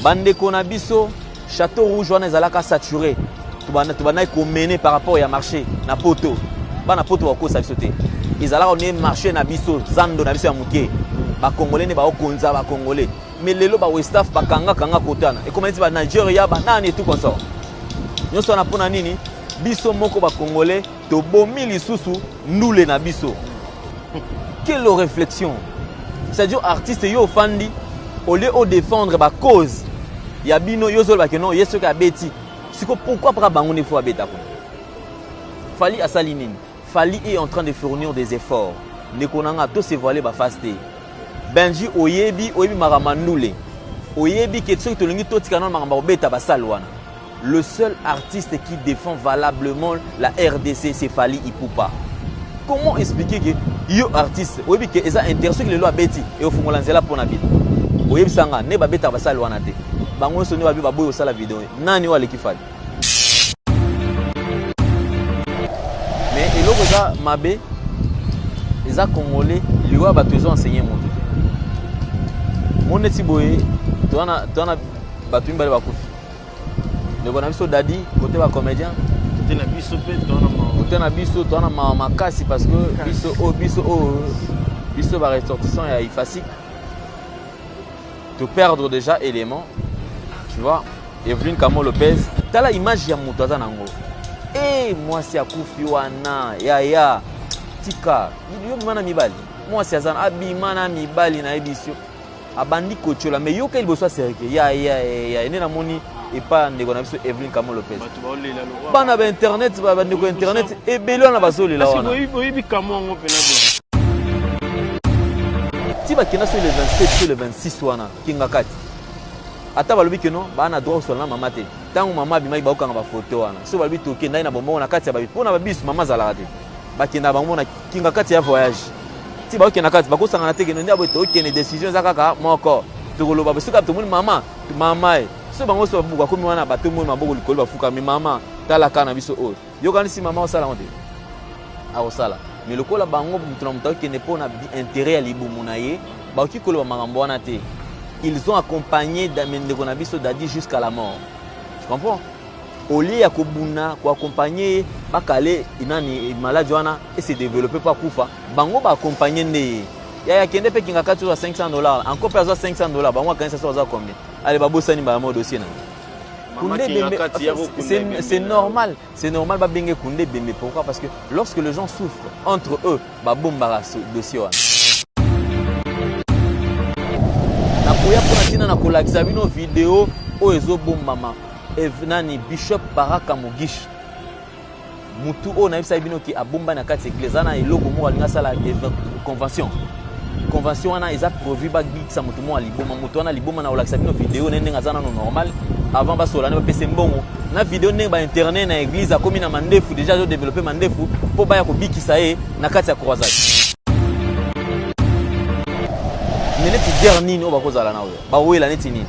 Bande Konabiso, Château Rouge, on est allé saturé. Tu vas mener par rapport à marché, na poto. Bana poto wa ko sa biso te. Ils allaient marché na biso, zando na biso ya muke. Ba Congolais ne ba okonza ba Congolais. Mais lelo ba West Af ba kanga kotana. Et comme dit ba Nigeria ba nani et tout comme ça. Nous sommes pona nini biso moko ba Congolais to bomi lisusu ndule na biso. Quelle réflexion. C'est-à-dire artiste yo fandi au lieu de défendre ba cause. Ya bino yo zol ba que non, yeso ka beti. Siko pourquoi pas bango ne faut abeta ko. Fali asalinini. Fali est en train de fournir des efforts. Ne konanga to se voiler ba fasté. Benji oyebi maramandule. Oyebi ke tsoki tolongi to tikana maramba obeta ba salwana. Le seul artiste qui défend valablement la RDC c'est Fali Ipupa. Comment expliquer que yo artiste oyebi ke eza intéressé que le loi beti et au fongola nzela pona bino. Oyebi sanga ne ba beta ba salwana te. Bango so ne ba bi ba boyo sala vidéo. Nani wale ki Fali. Mais eloko za mabe eza congolais liwa ba tozo enseigner mon. Mon etiboye tona batu mbale bakufi. Le bon ami so dadi côté ba comédien, côté na biso pe tona ma. Côté na biso tona makasi parce que biso ba ressortissant ya ifasik. Te perdre déjà élément. Tu vois, Evelyne Kamo Lopez, tu as la image ya moto aza nango. Eh moi si akufi wana ya tika. Yo bimana mibali. Moi si azana abimana mibali na ebisio. Abandi kochola mais yo keli boswa serike ya ene na moni et pas ndeko na biso Evelyne Kamo Lopez. Bana ba internet ba ndeko internet ebelo na basoli la wana. Boyi Kamo ngo pena. Ti ba kena sur le 27 sur le 26 wana kinga kati. Ata balobi que non bana droit sur la mama te. Tango mama bima ba okanga ba photo wana. So balobi toke ndai na bombo na kati ya ba pona ba biso mama zala te. Ba kenda bango na kinga kati ya voyage. Si ba okena kati ba ko sangana te keno ndabo to okene décision za kaka moko. Tokoloba besuka to moni mama e. So bango so buka komi wana ba to moni maboko likolo ba fuka mi mama tala kana biso o. Yo kana si mama osala onte. A osala. Mais lokola bango mutuna mutaki kene pona intérêt ya libumu na ye ba okikoloba makambo wana te. Ils ont accompagné Ndeko na biso Dadi jusqu'à la mort. Tu comprends? Au lieu de accompagner bakale inani maladie wana et se développer pas kufa, bango ba accompagner ne. Ya kende pe kinga katu à $500. Encore per $500, bango kanisa so za combien? Allez ba bosani ba mo dossier na. C'est normal, ba benge kunde bembe. Pourquoi? Parce que lorsque les gens souffrent entre eux, ba bomba dossier wana. Oya pona tina na kolakisa bino vidéo o ezo bombama nani Bishop Baraka Mugish mutu o na bisa bino ki abomba na kati église ana eloko mo alinga sala convention wana eza prévu ba bikisa mutu mo aliboma mutu wana liboma na olakisa bino vidéo nende ngazana no normal avant ba sola ne ba pese mbongo na vidéo nende ba internet na église akomi na mandefu déjà zo développer mandefu po ba ya ko bikisa e na kati ya croisade. Neti dernier oba kozala na oyo ba wela neti nini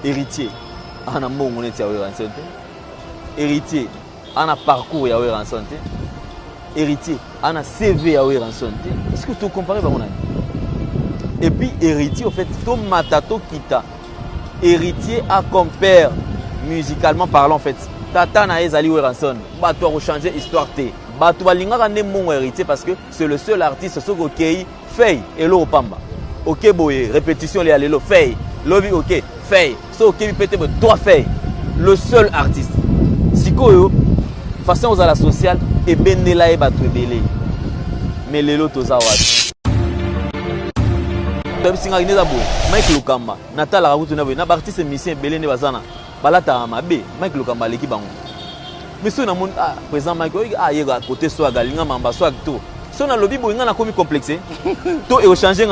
héritier ana mbongo neti ya oyo en santé héritier ana parcours ya oyo en santé héritier ana CV ya oyo en santé est-ce que tu compares ba monani et puis héritier au fait to matato kita héritier a comme père musicalement parlant en fait tata na ezali oyo en son ba to changer histoire té ba to balingaka ne mbongo héritier parce que c'est le seul artiste soko kei Fay et l'eau pamba. Ok boye répétition les allélo Fay. Lobby ok Fay. So ok pété toi Fay. Le seul artiste. Siko façon aux la sociale et benela e battre belé. Mais les lotos zawat. Tabi singa ineza boye. Mike Lukamba. Natala rabutu na boye. Na artiste musicien belé ne bazana. Balata mabe. Mike Lukamba leki bango. Mais so na mon présent Mike yega côté soit galinga mamba soit tout. Si on a lobby, on a commis complexé. Tout est changé.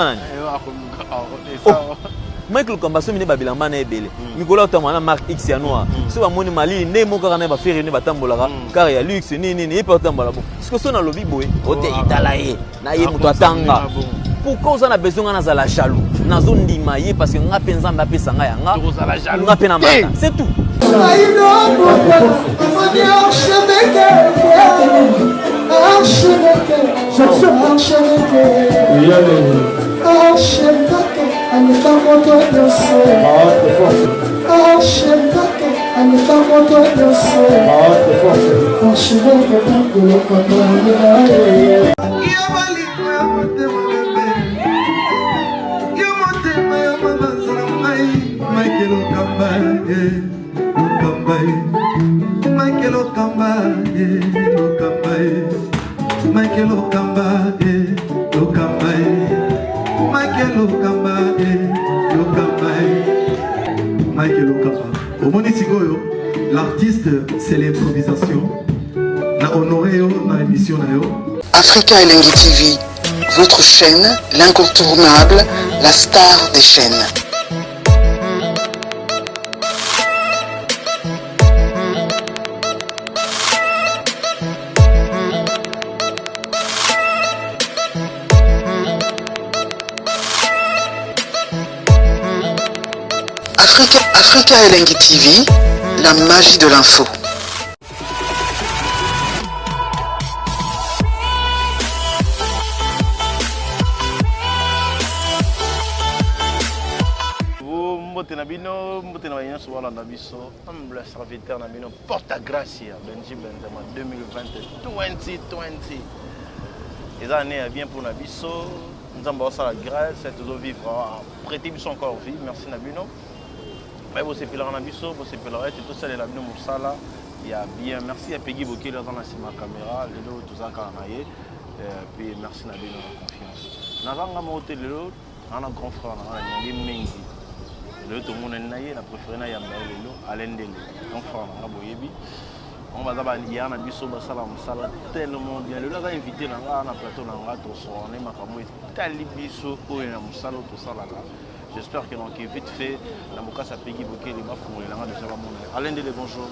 Michael Kambaso mine babilamba na ebele. Nicolas Otamana marque X ya noir. Si on a Mali, ne mo kana ba faire ne batambola car ya luxe ni et pas tambola bon. Parce que si on a lobby boy, ote italaye na ye muto atanga. Pourquoi on a besoin na zala jaloux? Na zone ndimaye parce que nga penza mba pesa nga yanga. Nga pena mata. C'est tout. Archevêque, L'artiste, c'est l'improvisation. Na honoré dans l'émission. Africa Elengi TV, votre chaîne, l'incontournable, la star des chaînes. Africa Elengi TV, la magie de l'info. Mbote na bino, mbote na bino souvent la biso, humble serviteur na bino Porta Gracia, Benji Benzema 2020. Les années bien pour na biso, nous avons la grâce, c'est toujours vivre, prêter biso encore vie, merci na bino. Mais vous êtes là en abisso, vous êtes là, tout ça, les labino Moussala, il y a bien, merci à Peggy Bokeh dans la caméra, les deux, tout ça, puis merci à la confiance. Nous avons un hôtel, on a un grand frère, on a un Mengi. Le tout le monde est là, préféré à Alain Dele, grand frère, on a Boyebi. On va d'abord y aller à Bisso, Basala, tellement bien. Le là, invité dans un plateau, on a tout ça, on est makamou, Talibisso, on a Moussala, tout ça là. J'espère que l'on est vite fait. La Mokassa Peggy Bokeh, les bafous, les langues de Salamon. Alain Dele, bonjour.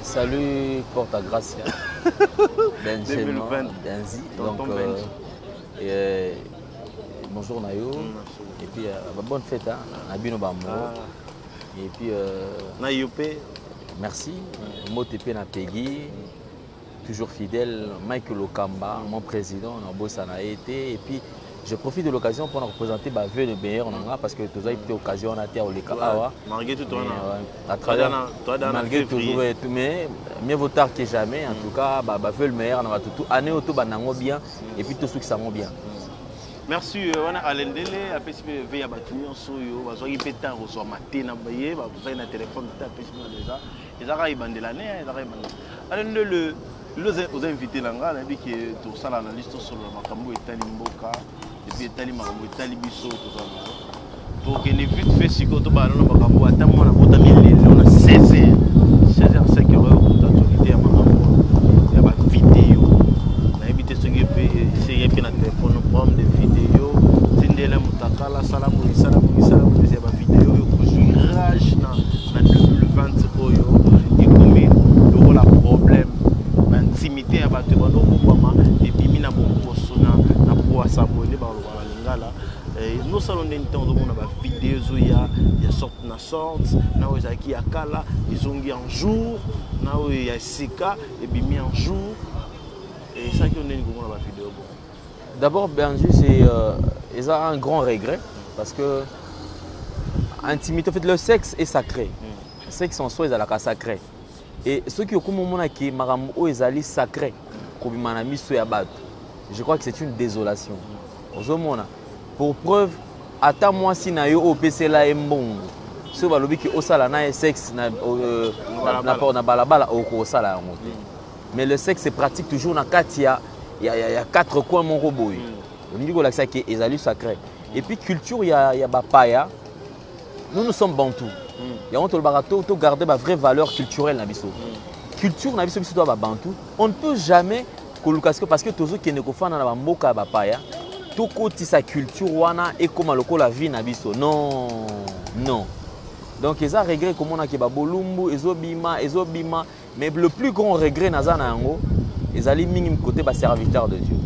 Salut, Porta Gracia. Benjamin, Benzi. Donc, bonjour Nayo. Et puis, bonne fête, hein. Nabino Bambo. Et puis, Nayopé. merci. Motepe na Peggy. Toujours fidèle. Michael Okamba, mon président, on a bossé à été. Et puis, je profite de l'occasion pour nous représenter le meilleur parce que tu as eu l'occasion à terre au Leka. Malgré tout, à travers malgré toujours, mais mieux vaut tard que jamais. En tout cas, le meilleur, on va tout année auto bien et puis tout ce qui s'en bien. Merci Alain Dele, après si vous avez battu en soyo, vous avez fait temps au soir matin, vous avez un téléphone déjà. Ils arrivent à l'année, ils arrivent à Alain Dele, vous invité là, on a dit que tout ça l'analyse sur le Makambo et Talimboka. Et puis Tali Makambo et Tali Bisso, tout ça. Pour que les vite fait si quand on va à Makambo, à temps on a voté on a 16h, 5h pour l'actualité à Makambo. Il y a des vidéos. On a évité ce qui est essayé de téléphone, prendre des vidéos. Tindele Moutakala, Salamou, il y a des vidéos. Il y a des rage dans 2020. Il y a des problèmes. Intimité à battre et puis mina beaucoup sona na pour s'abonner par le lingala nous salons des temps de mon vidéo il y a sorte na sorte na ozaki akala ils ont un jour na il y a sika et puis mis un jour et ça qui on est comment la vidéo bon d'abord Benji c'est ils ont un grand regret parce que intimité en fait le sexe est sacré le sexe en soi est à la sacré. Et ceux qui ont commencé qui maramou ezali sacré, comme manami soyabat, je crois que c'est une désolation. Pour preuve, attends moi si na yo opc la mbongo, ce balobi qui osala na sexe na balabala oko osala yango. Mais le sexe se pratique toujours na katia, il y a quatre coins mon robot. On dit que ça qui ezali sacré. Et puis culture il y a bapaya. Nous sommes bantous. Il y a un barato to garder ma vraie valeur culturelle na biso. Culture na biso doit bantou. On ne peut jamais parce que tous ceux qui ne connaissent pas na mboka bapaya, tout côté sa culture wana et comme la vie na biso. Non, non. Donc ils ont regret comme on a ke babolumbu, ezobima, mais le plus grand regret na za na yango, ils allaient minimum côté ba serviteur de Dieu.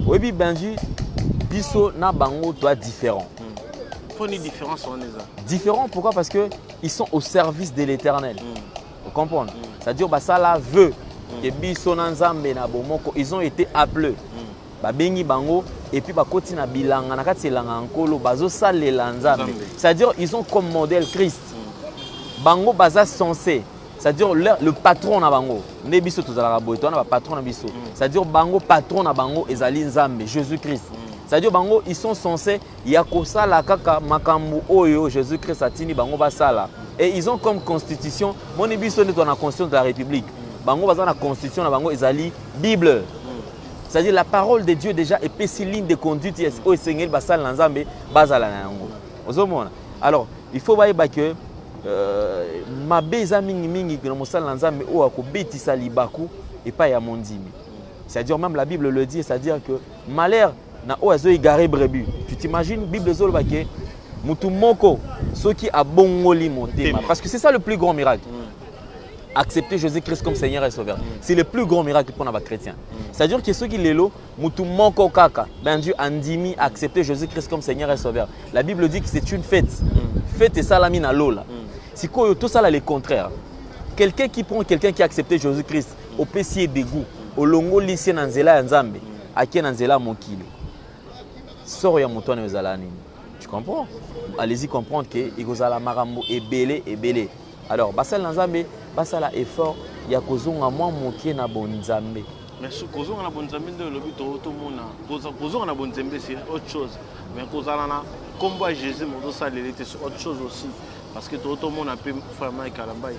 Oui Benji, biso na bango doit différent. Une différence on est là. Différent pourquoi? Parce que ils sont au service de l'Éternel. Vous comprenez? C'est-à-dire que ça là veut que biso na nzambe na bomoko ils ont été appelés. Ba bengi bango et puis ba koti na bilanga na kati elanga nkolo bazo salela nzambe. C'est-à-dire ils ont comme modèle Christ. Bango baza censé c'est-à-dire le patron na bango nde biso tozalaka boye towana bapatron na biso c'est-à-dire bango patron na bango ezali Nzambe Jésus-Christ c'est-à-dire bango ils sont censés ya kosala kaka makambo oyo Jésus-Christ atini bango basala et ils ont comme constitution moni biso nde toana constitution de la République bango baza na constitution na bango ezali Bible c'est-à-dire la parole de Dieu déjà epesi ligne de conduite oyo esengeli basala na Nzambe bazala na yango ozomona alors il faut bayeba que mabe eza mingi na mosala na Nzambe oyo akobetisa libaku epai ya mondimi c'est-à-dire même la Bible le dit c'est-à-dire que malheur na oyo azo égaré brebis tu t'imagines Bible ezoloba ke mutu moko soki abongoli motema parce que c'est ça le plus grand miracle accepter Jésus-Christ comme Seigneur et Sauveur c'est le plus grand miracle pour les chrétiens c'est-à-dire que ceux qui lelo mutu moko kaka ben Dieu andimi accepter Jésus-Christ comme Seigneur et Sauveur la Bible dit que c'est une fête fête et salami na lola si quoi tout ça là le contraire quelqu'un qui prend quelqu'un qui a accepté Jésus-Christ au pessier dégoût au longo lycée na nzela ya Nzambe akie na nzela mokili sort ya moto na ezala nini tu comprends allez-y comprendre que ikozala marambo ebele alors basala na Nzambe basala effort ya kozonga mwa mokie na bonzambe mais kozonga na bonzambe nde lobi to mona kozonga na bonzambe c'est autre chose mais kozala na combat Jésus moto salele c'est autre chose aussi parce que tout le monde a pu faire Mike Kalambai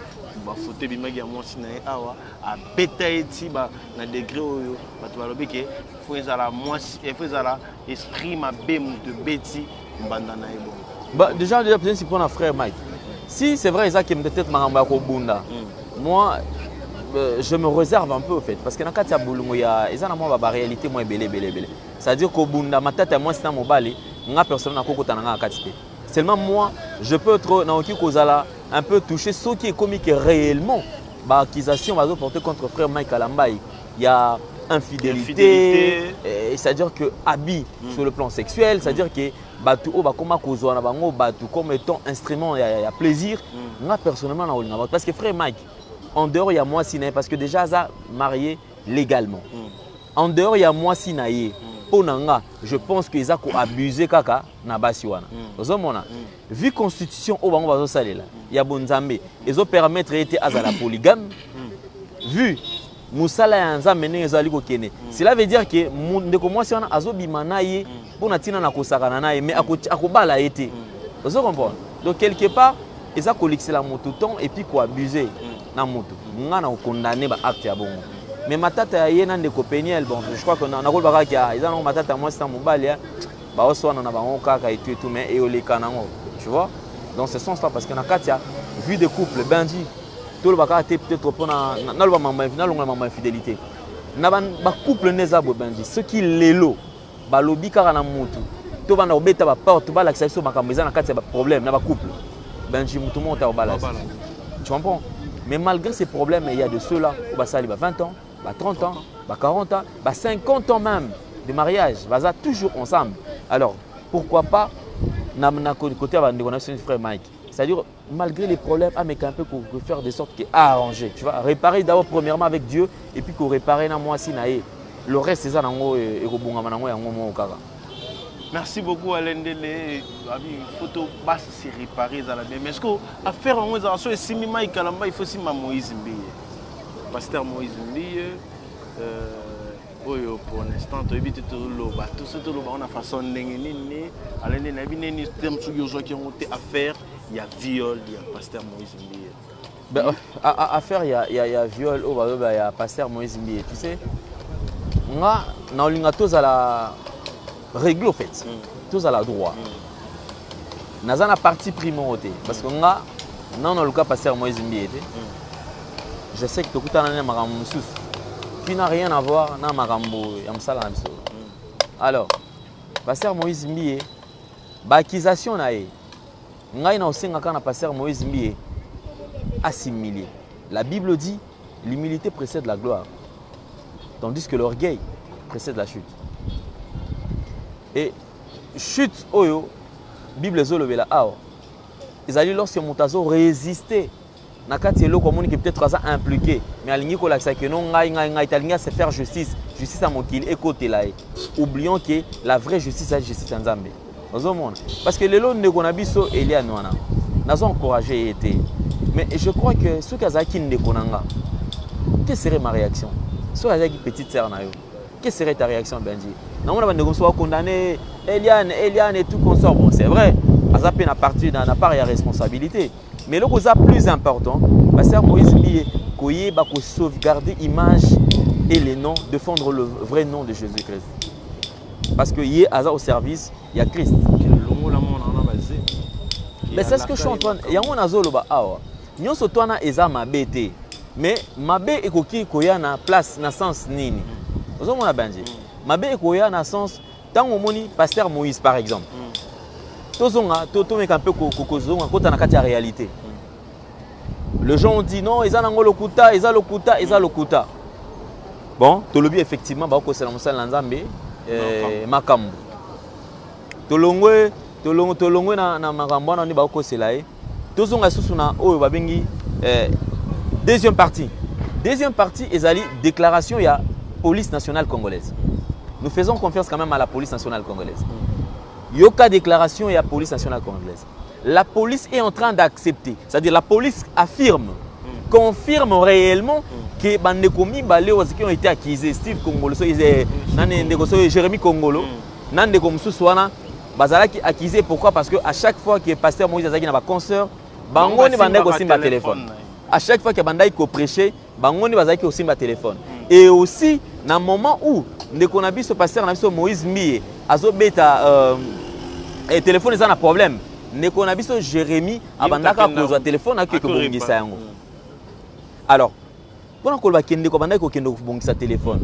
ba foté bimaki ya mwasi na awa a beta eti ba na degré oyo batu balobi ke faut ezala mwasi et faut ezala esprit mabe de beti mbanda na ebo bah déjà peut-être si pour un frère Mike si c'est vrai ça qui me peut-être maramba ko bunda moi je me réserve un peu au fait parce que na kati ya bulungu ya ezana moi ba réalité moi belé c'est à dire ko bunda matata moi sina mobali nga personne na kokota na nga kati te seulement moi je peux être naoki kozala un peu touché ce qui est comique réellement bah accusation va porter contre frère Mike Kalambai il y a infidélité c'est-à-dire que habit sur le plan sexuel c'est-à-dire que batu o ba koma kozwa na bango batu comme étant instrument il y a plaisir moi personnellement na olinga parce que frère Mike en dehors il y a moi sinaye parce que déjà ça marié légalement en dehors il y a moi sinaye Ponanga, je pense qu'ils ont abusé kaka na basi wana. Ozomona. Vu constitution au bango bazo salela, ya bonzambe, ils ont permettre été azala polygame. Vu musala ya nzambe ne ezali ko kene. Cela veut dire que ndeko mwasi wana azobima naye pona tina na kosakana naye mais akobala été. Vous comprenez? Donc quelque part, ils ont collecté la moto temps et puis quoi abuser na moto. Nga na condamner ba acte ya bongo. Mais matata ya yena ndeko Peniel bon je crois que na rôle baraki ya ils ont matata moi c'est mobile ya ba oswana na bango kaka et tout mais et oleka nango tu vois dans ce sens là parce que na katia vu des couples bandi tout le baka peut-être pour na le maman infidélité na ba couple nezabo bandi ceux qui lelo ba lobi kaka na mutu to bana obeta ba porte ba l'accès sur makambo na katia ba problème na ba couple bandi mutu monta au balance tu comprends mais malgré ces problèmes il y a de ceux-là où ba sali ba 20 ans 30 ans, 40 ans, 50 ans même de mariage, baza toujours ensemble. Alors, pourquoi pas, côté de frère Mike, c'est-à-dire, malgré les problèmes, mais un peu faire de sorte qu'il arranger. Tu vois, réparer d'abord premièrement avec Dieu, et puis qu'on répare dans moi si naïe. Le reste, c'est ça, merci beaucoup Alain Dele. Photo basse c'est réparé dans la même. Mais est-ce que à faire en moins et si Mike Kalamba il faut aussi Moïse Mbiye. Pasteur Moïse Mbiye oyo pour l'instant to ebite to loba tout ce to loba on a façon ndenge nini Alain Dele na bineni terme sur yo qui ont été affaire il y a viol il y a pasteur Moïse Mbiye. Ben affaire il y a viol au il y a pasteur Moïse Mbiye tu sais nga na olinga tous à la règle au fait tous à la droit naza na partie primorité parce que nga non le cas pasteur Moïse Mbiye je sais que tout le monde qui n'a rien à voir dans Marambo et Amsala. Alors, pasteur Moïse Mbiye, l'accusation nae, ngai na osenga kana pasteur Moïse Mbiye assimilé. La Bible dit l'humilité précède la gloire, tandis que l'orgueil précède la chute. Et chute oyo, Bible zolobela awa. Ils allaient lorsque Montazo résistait. Nakati elo komoni qui peut-être ça impliqué mais aligné ko la que non ngai talinga se faire justice à mon qu'il écoute là oublions que la vraie justice c'est justice en Zambie parce que les lots de konabiso elia noana nazo encourager été Mais je crois que ceux qui ont qui quelle serait ma réaction? Soit avec une petite sœur, quelle serait ta réaction, Benji? Non, on va condamner Eliane et tout consort. Bon, c'est vrai, ça peut partir dans la part de responsabilité. Mais le chose plus important, Pasteur Moïse Mbié, qu'il faut sauvegarder l'image et les noms, défendre le vrai nom de Jésus-Christ. Parce qu'il y a au service, il y a Christ. Mais c'est ce que je suis en train de dire. Il y a un azolo ba awa. Nyon so twana eza mabete. Mais mabe ekoki koya na place na sens nini. Ozo mona banji. Mabe ekoya na sens tango moni Pasteur Moïse par exemple. Tozonga to meka un peu kokozonga kota na kati ya réalité. Les gens ont dit non, eza nango lokuta, eza lokuta. Bon, tolobi effectivement ba ko sala musala nzambe makambo. Tolongwe na makambo na ni ba ko sela e. Tozonga susu na oyo babengi deuxième partie. Deuxième partie, ezali déclaration il y a police nationale congolaise. Nous faisons confiance quand même à la police nationale congolaise. Yoka déclaration il y a police nationale congolaise. La police est en train d'accepter. C'est-à-dire la police affirme, confirme réellement que Bandekomi Baléo qui ont été accusés, Steve Kongolo, Jérémy Kongolo, Nandeko Msouswana, Bazalaki accusé. Pourquoi? Parce qu'à chaque fois que Pasteur Moïse Azaki n'a pas concert, Bangoni Bandeko aussi ma téléphone. À chaque fois que Bandeko prêchait, Bangoni Bazaki aussi ma téléphone. Et aussi, dans le moment où Ndeko Nabi ce Pasteur Moïse Mbié, Azobeta et téléphone ils ont un problème. Ndeko Nabi ce Jérémy Abandaka pose un téléphone à quelques bongisa yango. Alors, pendant qu'on va kende ko bandako kende ko bongisa téléphone,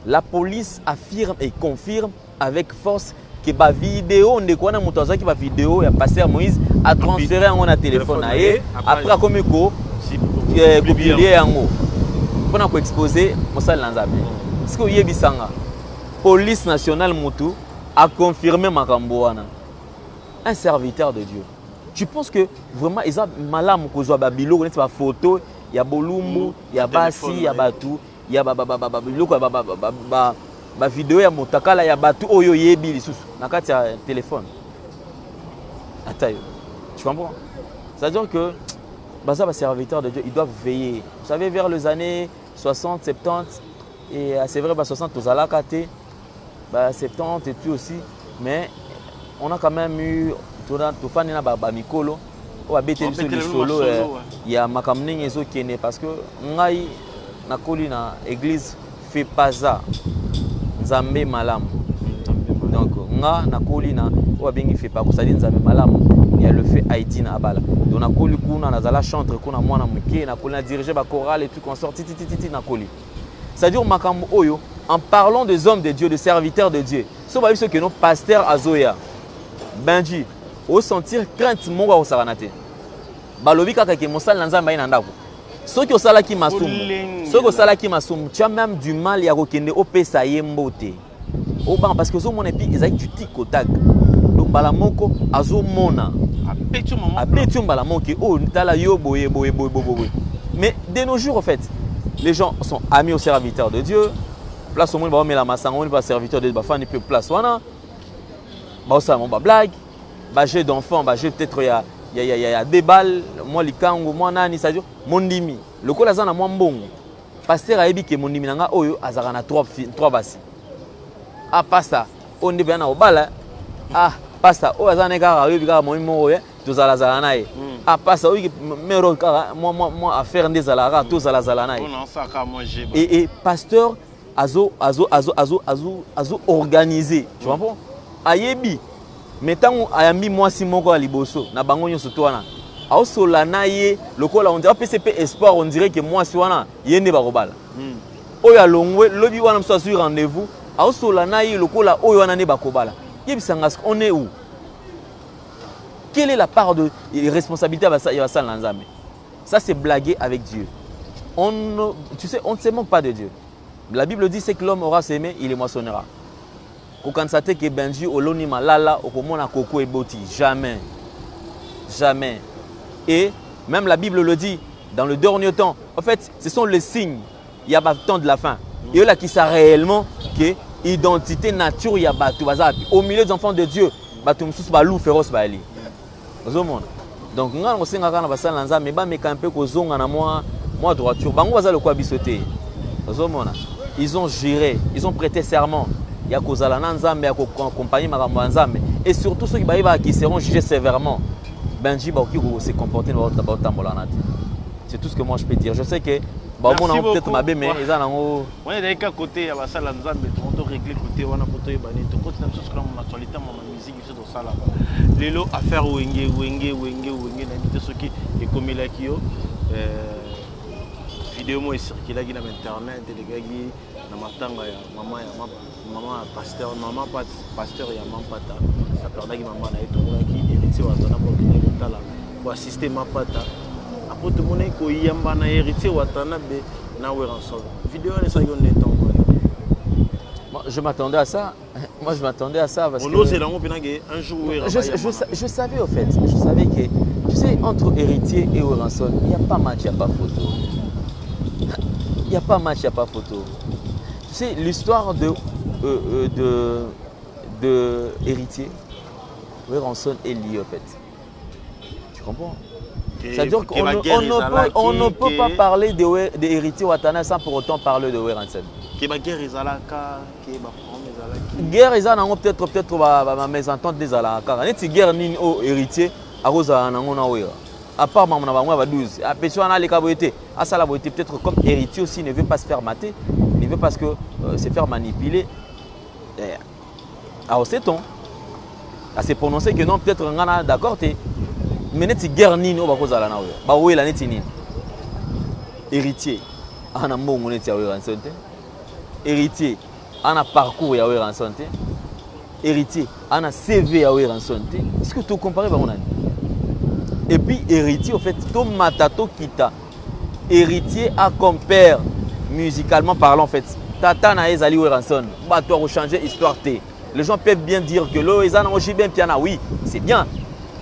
la police affirme et confirme avec force que ba vidéo ndeko na moto azaki ba vidéo ya Pasteur Moïse a transféré en na téléphone na ye après comme ko publier yango. Pendant ko exposer mosala nzambe. Est-ce que yebisanga police nationale mutu a confirmé makambo wana. Un serviteur de Dieu. Tu penses que vraiment ils ont malam kozwa ba biloko neti ba photo ya bolumbu ya basi ya batu ya biloko ba vidéo ya motakala ya batu oyo yebi lisusu na kati ya téléphone. Attends. Tu comprends? C'est-à-dire que baza ba serviteur de Dieu, ils doivent veiller. Vous savez vers les années 60, 70 et c'est vrai 60 aux alakate, 70 et tout aussi, mais on a quand même eu tout fan na ba mikolo o ba bete solo il y a makamning ezo kene parce que ngai na koli na église fait pas ça nzambe malam donc nga na koli na o bengi fait pas ça dit nzambe malam il y a le fait Haïti na abala donc na koli kuna na zala chantre kuna mwana muke na koli na diriger ba chorale et tout consort titi na koli c'est-à-dire makambo oyo en parlant des hommes de Dieu, des serviteurs de Dieu so ba biso que nos pasteurs azoya Benji, au sentir crainte mongo au saranate. Balobi kaka ke mosala nzamba ina ndako. Soki osala ki masumu. Soki osala ki masumu, tu as même du mal ya kokende opesa yembote. Oban parce que zo mona pi ezaki tu tikotak. Donc bala moko azo mona. Abetu mbala moke o ntala yo boye. Mais de nos jours en fait, les gens sont amis aux serviteurs de Dieu. Place au monde ba mela masanga, on va serviteur de ba fani peu place wana. Bah mon blague, bah jeu d'enfant, bah jeu peut-être il y a des balles, moi likango, moi nani, ça dit mon dimi. Le col azana moi bon. Pasteur a dit que mon dimi nanga oyo azana trois basi. Ah pas ça, on dit bien au bal. Ah pas ça, o azana kara oyo bika moi mo oyo, to zala nae. Ah pas ça, oyo mero kara moi à faire des zalara, to zala nae. On en ça ka manger. Et pasteur azo organisé, tu comprends? Ayebi metango ayambi mwasi moko ya liboso na bango nyonso to wana aosola na ye lokola on dirait PCP espoir on dirait que mwasi wana yende bakobala oyo alongwe lobi wana mso sur rendez-vous aosola na ye lokola oyo wana ne bakobala yebisanga on est où? Quelle est la part de responsabilité à basala nzambe? Ça c'est blaguer avec Dieu. Tu sais on ne se moque pas de Dieu. La Bible dit c'est que l'homme aura semé, il les moissonnera. Kokansate ke Benji oloni malala okomona koko eboti jamais. Jamais. Et même la Bible le dit dans le dernier temps. En fait, ce sont les signes. Il y a pas le temps de la fin. Et là qui ça réellement que identité nature ya batu bazapi au milieu des enfants de Dieu. Batu msusu ba loup féroce ba ali. Ozomona. Donc nga ngosenga kana basala nzambe ba meka un peu kozonga na moi droiture. Bango bazalo kwa bisoté. Ozomona. Ils ont juré, ils ont prêté serment. Ya kozala na nzambe ya accompagner makambo nzambe et surtout ceux qui seront jugés sévèrement. Benji ba qui se comporter dans votre tambolana. C'est tout ce que moi je peux dire. Je sais que bah on a peut-être ma mais ils ont on est d'accord côté ya basala nzambe on régler côté wana poto ebani to côté na chose comme actualité ma musique c'est dans ça là. Lelo affaire wenge na invité ceux qui est comme là qui yo vidéo moi circulé qui na internet les gars qui na matanga ya maman pasteur ya maman pata ça perdaki maman na etongola qui héritier wa zona pour qui tala pour assister ma pata après tout monde ko yamba na héritier wa tana be na we ensemble vidéo ne ça yon neton moi je m'attendais à ça parce que c'est là un jour je savais au fait je savais que tu sais entre héritier et Oranson il y a pas match, il y a pas photo. Il n'y a pas match, il n'y a pas photo. Tu sais, l'histoire de héritier, Ranson est liée, en fait. Tu comprends? C'est-à-dire qu'on ne peut pas parler d'héritier Watana sans pour autant parler de Ranson. Guerre, ils ont peut-être ma mésentente des Alaka. Si guerre ni au héritier, à Rosa, à part maman va 12 à personne a les cabotés à ça la beauté peut-être comme héritier aussi ne veut pas se faire mater ne veut pas que se faire manipuler à sait-on à se prononcer que non peut-être ngana d'accord té mais net guerre nini ba kozala na ba wela net nini héritier ana mbongo net ya Ranson te héritier ana parcours ya Ranson te héritier ana CV ya Ranson te est-ce que tu compares ba onani. Et puis héritier, au fait, tout matato kita. Héritier a comme père, musicalement parlant, en fait. Tata na ezali Ranson. Bah toi changer histoire T. Les gens peuvent bien dire que l'eau ezana aussi bien piana. Oui, c'est bien.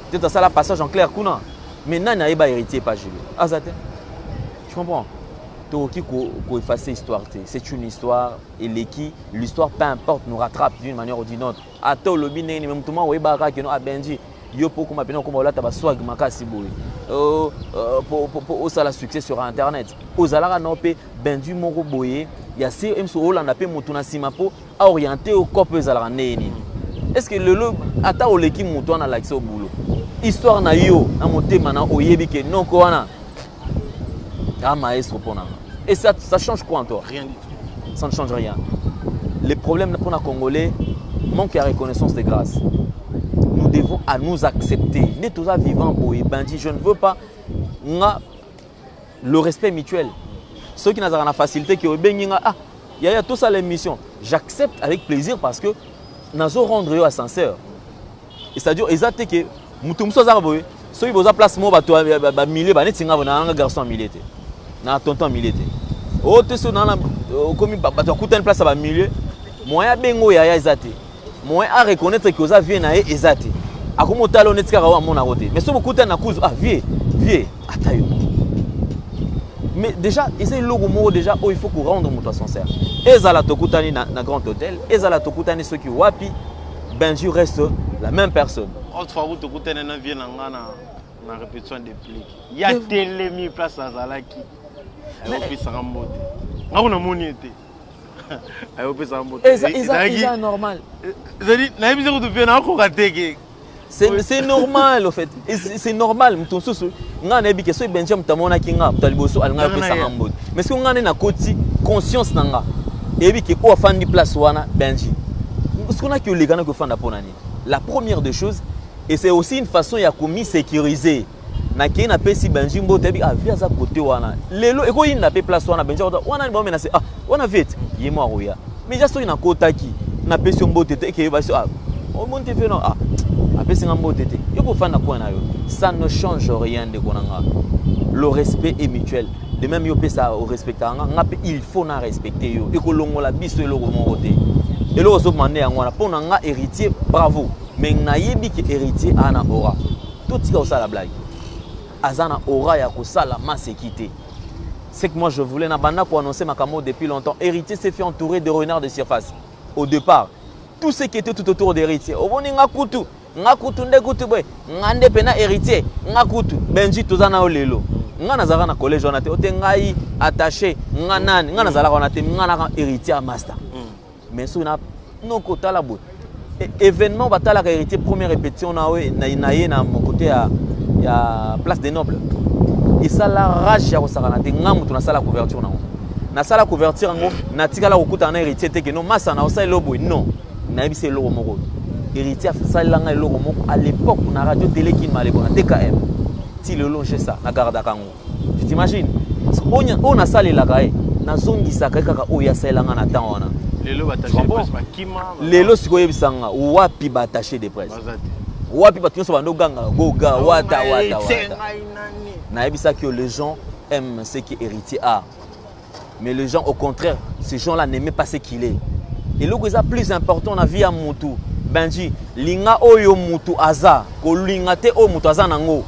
Peut-être ça la passage en clair kuna. Mais nana eba héritier pas Jules. Azate. Tu comprends? Toi qui ko effacer histoire T. C'est une histoire et l'histoire peu importe nous rattrape d'une manière ou d'une autre. Ato lobi neni même tout le monde eba ka que no abenji. Yo pour comme appelé comme là tu vas swag makasi boy pour ça la succès sur internet aux alara na pe bendu moko boye ya si emso Hollande pe mutuna sima po orienté au corps zalara neni est-ce que le ata oleki mutu na l'accès au boulot histoire na yo na motema na oyebi ke non ko wana maestro pona et ça change quoi en toi? Rien du tout. Ça ne change rien. Les problèmes pour les Congolais manque de reconnaissance de grâce. Nous devons à nous accepter. Nous sommes vivants pour Bandi. Je ne veux pas le respect mutuel. Ceux qui n'ont pas la facilité, qui ont il y a tout ça l'émission. J'accepte avec plaisir parce que nous allons rendre ascenseur. C'est-à-dire, exactement que nous sommes ceux qui ont place moi milliers un garçon millier na tonton millier oh tu sais comme une place à millier moyen bengo ya ezate moyen à reconnaître que ça vient na ezate akomo talo netika wa mona roté mais so bokuta na kuzu vie atayo mais déjà essaye logo moko déjà il faut qu'on rendre moto sincère ezala tokutani na grand hôtel ezala tokutani ceux qui wapi Benji reste la même personne. Autrefois, vous tokutani na vie na ngana na répétition des pliques. Il y a télémi place à Zalaki. Ayo pisa ngambote. Ngakuna moni ete. Ayo pisa ngambote. C'est normal. Zali na yebise ko tofie na ko kateke. C'est normal au fait. C'est normal mutu susu. Ngana yebi ke so Benji mutamona kinga mutaliboso alinga pisa ngambote. Mais ce ngana na koti conscience nanga. Yebi ke o afandi place wana Benji. Ce qu'on a que les gars qui font la première des choses, et c'est aussi une façon de commis sécuriser. Na qui n'a pas si Benji Mbote a vu à sa côté wana. Les lots et quoi il n'a pas place wana Benji wana bon menacé ah wana vite il est mort oya. Mais juste il n'a kota qui n'a pas si Mbote qui va ah on monte fait non ah après c'est Mbote yo pour faire na quoi na yo. Ça ne change rien de konanga. Le respect est mutuel. De même yo peut ça au respecter il faut na respecter yo. Et ko longo la biso et logo mon côté. Et là, on a demandé pour un héritier, bravo. Mais on a dit que héritier a un aura. Tout ce qui est la blague. Azana aura ya la masse quitté. C'est que moi je voulais pour annoncer ma camo depuis longtemps. Héritier s'est fait entourer de renards de surface. Au départ, tout ce qui était tout autour d'héritier. Au bon nga kutu nde kutu boy nga nde pena héritier nga kutu Benji tozana o lelo nga nazaka na collège wana te ote ngai attaché nga nani nga nazala wana te nga na héritier master mais so na non kota la boy événement batala ka héritier première répétition na we na ye na mon côté ya place des nobles et ça la rage ya kosaka na te nga mutu na sala couverture na na sala couverture ngo na tikala kokuta na héritier te que non masa na osala lobo non na yebise lobo moko héritier asalanga lobo moko à l'époque na radio télé qui m'a na TKM ti le longe ça na garda kango tu t'imagines on a salé la gaé na zongisa kaka oya salanga na temps wana lelo bataché de presse bakima lelo siko yebisanga wapi bataché de presse wapi batunso bando ganga goga wata na yebisa que les gens aiment ce qui héritier a mais les gens au contraire ces gens-là n'aiment pas ce qu'il est et le qui est plus important dans vie à mutu Benji linga oyo mutu aza ko linga te o mutu aza nango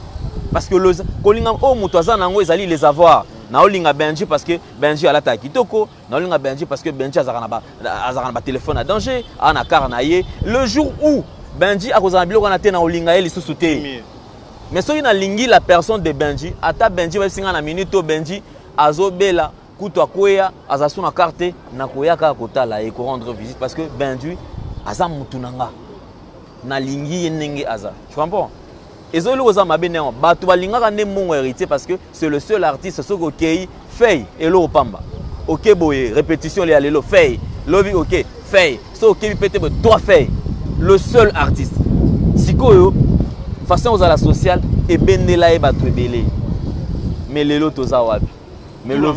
parce que le ko linga o mutu aza nango ezali les avoir na olinga Benji parce que Benji alata kitoko na olinga Benji parce que Benji azaka na ba téléphone à danger ana car na ye le jour où Benji akozana biloko na te na olinga ye lisusu te mais soki na lingi la personne de Benji ata Benji va singa na minute to Benji azobela kutu akoya azasu na carte na koyaka kotala et ko rendre visite parce que Benji aza mutu nanga na lingi ye ndenge aza tu comprends ezolo oza mabene on batu balingaka nde mongo héritier parce que c'est le seul artiste soko okei fei elo opamba ok boye répétition le alelo fei lobi ok fei so ok pete bo toi fei le seul artiste sikoyo façon aux la sociale et benela e batu ebele mais lelo toza wapi mais le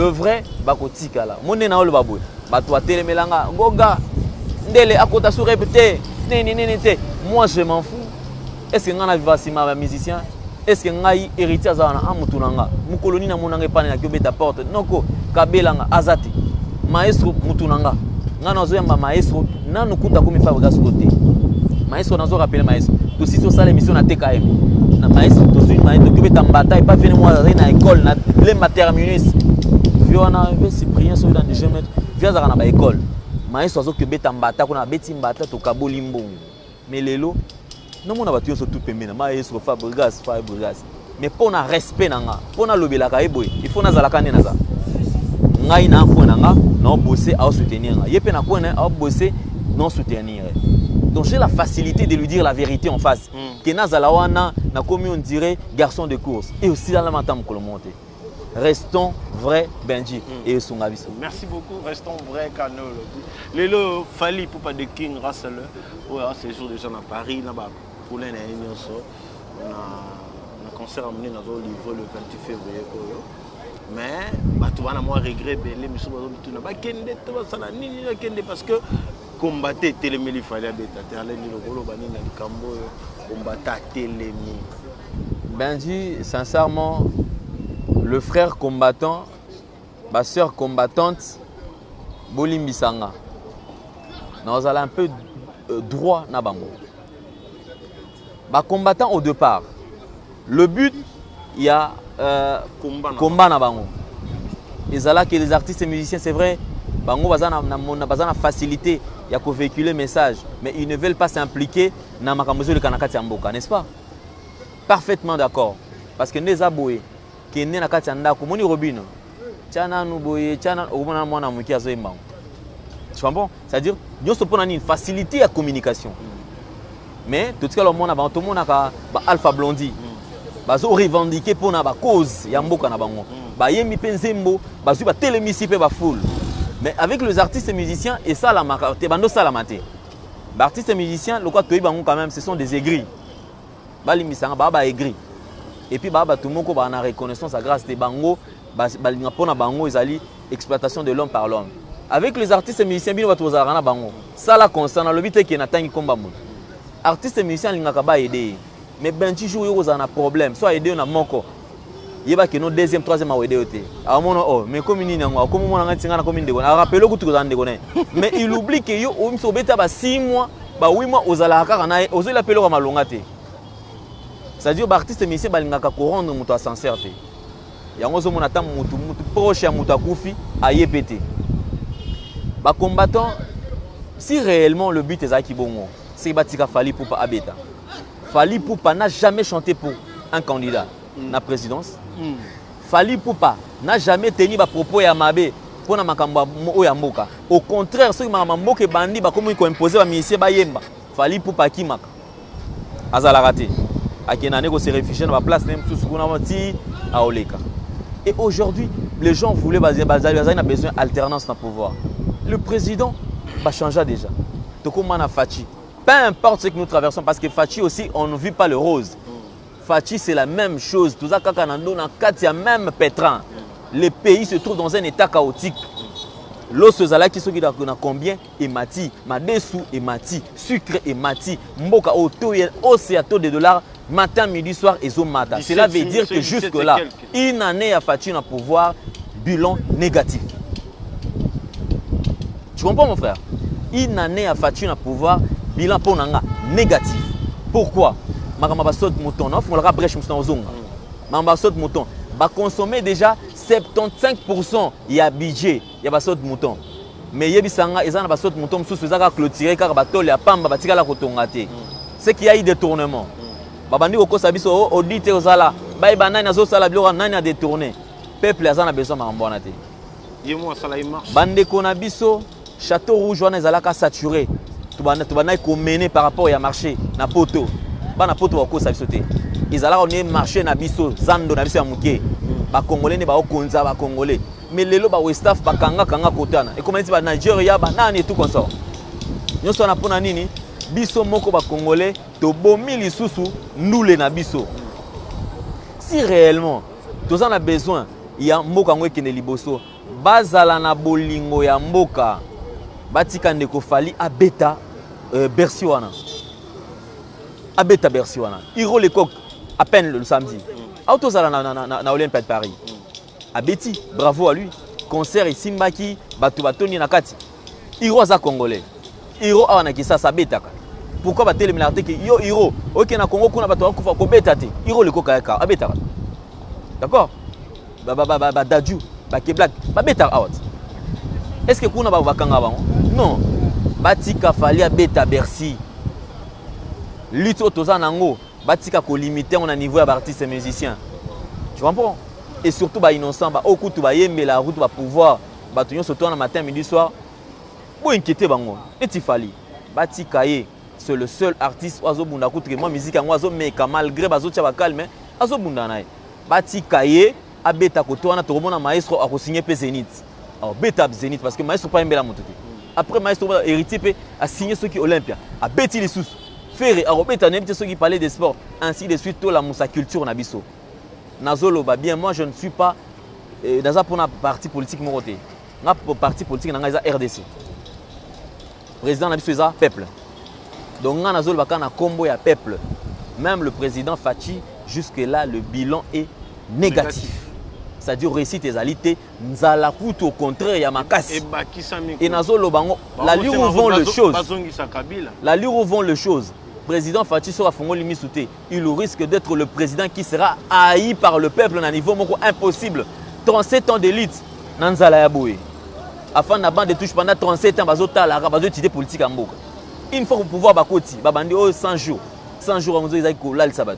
vrai bakotika la mone na olo baboye batu atelemelanga ngoga ndele akota sur répéter nini moi je m'en fous. Est-ce que ngana vivasima ba musicien? Est-ce que ngai héritier azana amutunanga mukoloni na monanga epane na kiobeta porte noko kabelanga azati maestro mutunanga ngana ozoyamba maestro nanu kuta komi fabrica côté maestro nazo rappeler maestro to si so sala émission na TKM na maestro to zui maestro kiobeta mbata et pas venir moi na école na les terminus viona ve cyprien so dans des mètres via za na ba école maestro azo kiobeta mbata kuna beti mbata to kaboli mbongo mais lelo non mon abattu sur tout pemena maestro Fabregas mais pour un respect nanga pour un lobela ka eboy il faut nazala kane naza ngai na ko nanga na bosser à soutenir yepe na ko na bosser non soutenir donc j'ai la facilité de lui dire la vérité en face que nazala wana na comme on dirait garçon de course et aussi dans la matam ko le monter restons vrais Benji et songa biso merci beaucoup restons vrais Kano lelo fali pour pas de king rasel ouais ces jours déjà à Paris là-bas pour les nyonso on a concert amené dans le livre le 28 février mais bato bana moi regret belé mais so bazo bituna ba kende to basala nini ya kende parce que combattre telemeli fallait beta terle ni lokolo bani na likambo combattre telemi Benji sincèrement le frère combattant ma sœur combattante bolimbisanga nous allons un peu droit na bango ba combattant au départ le but il y a combat na bango et là que les artistes et musiciens c'est vrai bango bazana na facilité il y a ko véhiculer message mais ils ne veulent pas s'impliquer na makambozo le kanakati ya mboka n'est-ce pas parfaitement d'accord parce que neza boye qui na kati ya ndako moni robino tiana nu boye tiana omona mwana muki azo imbango tu comprends c'est-à-dire nyoso pona ni une facilité à communication mais tout ce que le monde a tout le monde a alpha blondi bazo revendiquer pour na ba cause ya mboka na bango ba yemi penzembo bazu ba telemisi pe ba full mais avec les artistes et musiciens et ça la marque bando ça la maté ba artistes et musiciens le quoi toyi bango quand même ce sont des aigris ba limisanga ba aigris et puis ba tout moko ba na reconnaissance à grâce de bango ba linga pona bango ezali exploitation de l'homme par l'homme avec les artistes et musiciens bino ba tozara na bango ça la concerne le but que na tangi komba mo artiste et musicien lingaka ba aider mais Benji jour yo na problème soit aider na moko yeba que no deuxième troisième a aider oté a mono oh mais comme nini ngo comme mona ngatinga na comme ndeko na rappelle ko tuko ndeko ne mais il oublie que yo o mso beta ba 6 mois ba 8 mois ozala kaka na ozo la pelo ka malonga te c'est-à-dire ba artiste et musicien ba lingaka ko rendre muto à sincère te yango zo mona tam mutu proche ya mutu akufi ayepete ba combattant si réellement le but est à Kibongo c'est batika fali pour pas abeta Fally Ipupa n'a jamais chanté pour un candidat na présidence. Fally Ipupa n'a jamais tenu ba propos ya mabe pour na makambo ya mboka. Au contraire, ceux qui mboka bandi ba comme ko imposer ba ministère ba yemba. Fally Ipupa kimaka. Azala raté. Akena ne ko se réfugier na ba place même sous kuna mati a Oleka. Et aujourd'hui, les gens voulaient a besoin d'alternance dans le pouvoir. Le président va changer déjà. Tokomana Fachi. Peu importe ce que nous traversons, parce que Fachi aussi, on ne vit pas le rose. Fachi, c'est la même chose. Tout ça, il y a même pétrin. Le pays se trouve dans un état chaotique. L'eau qui sont combien est mati, madessou est mati, sucre est mati, mboka auto et taux de dollars matin, midi, soir et zo matin. Cela veut dire que jusque là, une année a Fachi à pouvoir bilan négatif. Tu comprends mon frère? Une année a Fachi à pouvoir bilan pour nanga négatif. Pourquoi? Makamba saute mouton, non? Faut la brèche mouton aux ongles. Makamba saute mouton. Va consommer déjà 75% il y a budget, il y a pas saute mouton. Mais yebisanga ils en a pas saute mouton sous ça clôturer car bateau ya pamba batika la kotongate. C'est qu'il y a eu détournement. Babandi oko sabiso audit ozala, ba banani azo sala biloko nani a détourné. Peuple azana besoin mambona te. Yemo sala il marche. Bande kona biso Château Rouge wana ezalaka saturé. Tubana ko mener par rapport à marché na poto. Bana poto oko sabiso te. Ezalaka on est marché na biso zando na biso ya muke. Ba congolais ne ba okonza ba congolais. Mais lelo ba West Af ba kanga kotana. Et comment dit ba Nigeria ba nani tout comme ça. Nyonso na pona nini? Biso moko ba congolais to bomi lisusu ndule na biso. Si réellement tous en a besoin, il y a mboka ngwe kene liboso. Bazala na bolingo ya mboka. Batika ndeko Fally abeta Bercy wana. Abeta Bercy wana. Hiro le coq à peine le samedi. Autozala na Olympiade de Paris. Abeti, bravo à lui. Concert ici Mbaki, Batoni Nakati. Hiro za congolais. Hiro awana kisa sabeta. Pourquoi ba télémélarté que yo Hiro, OK na Congo kuna bato kufa ko beta te. Hiro le coq aka abeta. D'accord? Ba Dadju, ba Keblak, ba beta out. Est-ce que kuna ba bakanga ba? Non. Batika Fally abeta Bercy. Lutte autoza nango, batika ko limiter on a niveau ya artistes et musiciens. Tu comprends? Et surtout ba innocent ba okutu ba yembe la route ba pouvoir ba tunyo surtout en matin midi soir. Bo inquiéter bango. Et Fally batika ye, c'est le seul artiste oiseau bunda kutre moi musique en oiseau mais malgré bazo tia ba calme, azo bunda nae. Batika ye abeta ko to wana to mona maestro a ko signer pe Zénith. Alors beta Zénith parce que maestro pas mbela moto. Après maestro héritier a signé ceux qui Olympia, a beti les sous. Faire a robeta n'importe ceux qui parlaient des sports, ainsi de suite tout la moussa culture na biso. Nazolo ba bien moi je ne suis pas dans un parti politique mon côté. Na parti politique na nga RDC. Président na biso eza peuple. Donc nga nazolo ba kana combo ya peuple. Même le président Fachi jusque là le bilan est négatif. C'est-à-dire réussite ezalité nzala kutu au contraire ya makasi. Et nazolo bango la lire où vont les choses. La lire où vont les choses. Président Fachi sera fongoli misouté. Il risque d'être le président qui sera haï par le peuple à un niveau impossible. 37 ans d'élite. Nanzala Yaboué. Afin de bande de touche pendant 37 ans, bazota la bazotité politique en Mboka. Une fois pour pouvoir bakoti, babandi 100 jours. 100 jours on a ko lal sabat.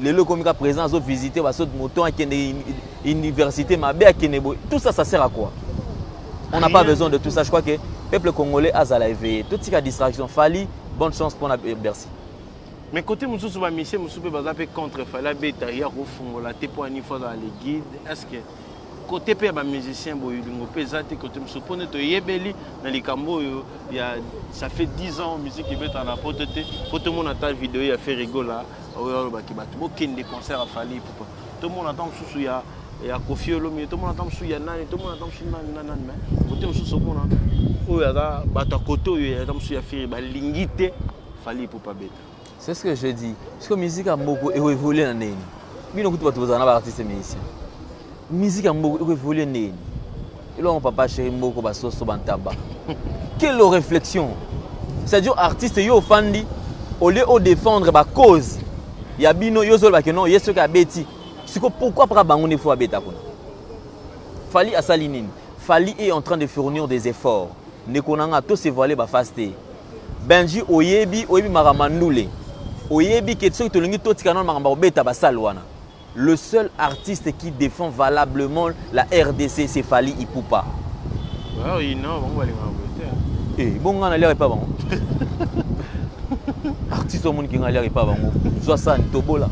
Les locaux comme président ont visité basot moton à université mabe à Kenebo. Tout ça sert à quoi? On n'a pas besoin de tout ça. Je crois que le peuple congolais a à éveillé. Toute cette distraction Fally. Bonne chance pour la Bercy. Mais côté Moussou Bamisé, Moussou Bazapé contre Fally Beta, il y a la Tepo à niveau dans les guides. Est-ce que côté P, les musiciens, côté Moussou Pone, Yebeli, dans les Cambo, ça fait 10 ans musique qui met en apporte. Pour tout le monde entend la vidéo, il a fait rigoler là. Il y a des concerts à Fally. Tout le monde entend Moussou, il y a Kofi Olomide, tout le monde entend Moussou, il y a Nani, tout le monde entend Moussou, Nani. Mais côté Moussou, c'est ce que je dis. Parce que la musique a beaucoup évolué dans les années. La musique a beaucoup évolué dans les années. Et là, on ne peut pas chercher beaucoup de choses sur le tabac. Quelle réflexion! C'est-à-dire, artiste, yo fandi, au lieu de défendre la cause, il y a bino yo zol que non, il y a ce qui a bêti. Pourquoi pas bangoner faut bêta? Fally a salinine. Fally est en train de fournir des efforts. Ne konanga to se voiler ba fasté. Benji oyebi maramandule. oyebi ke soki tolingi totika non makambo obeta basal wana. Le seul artiste qui défend valablement la RDC, c'est Fally Ipupa. Ouais, non, bon, aller m'embêter. Eh, bon, on a l'air pas bon. Artiste au monde qui a l'air pas bon. Soit ça, Tobola.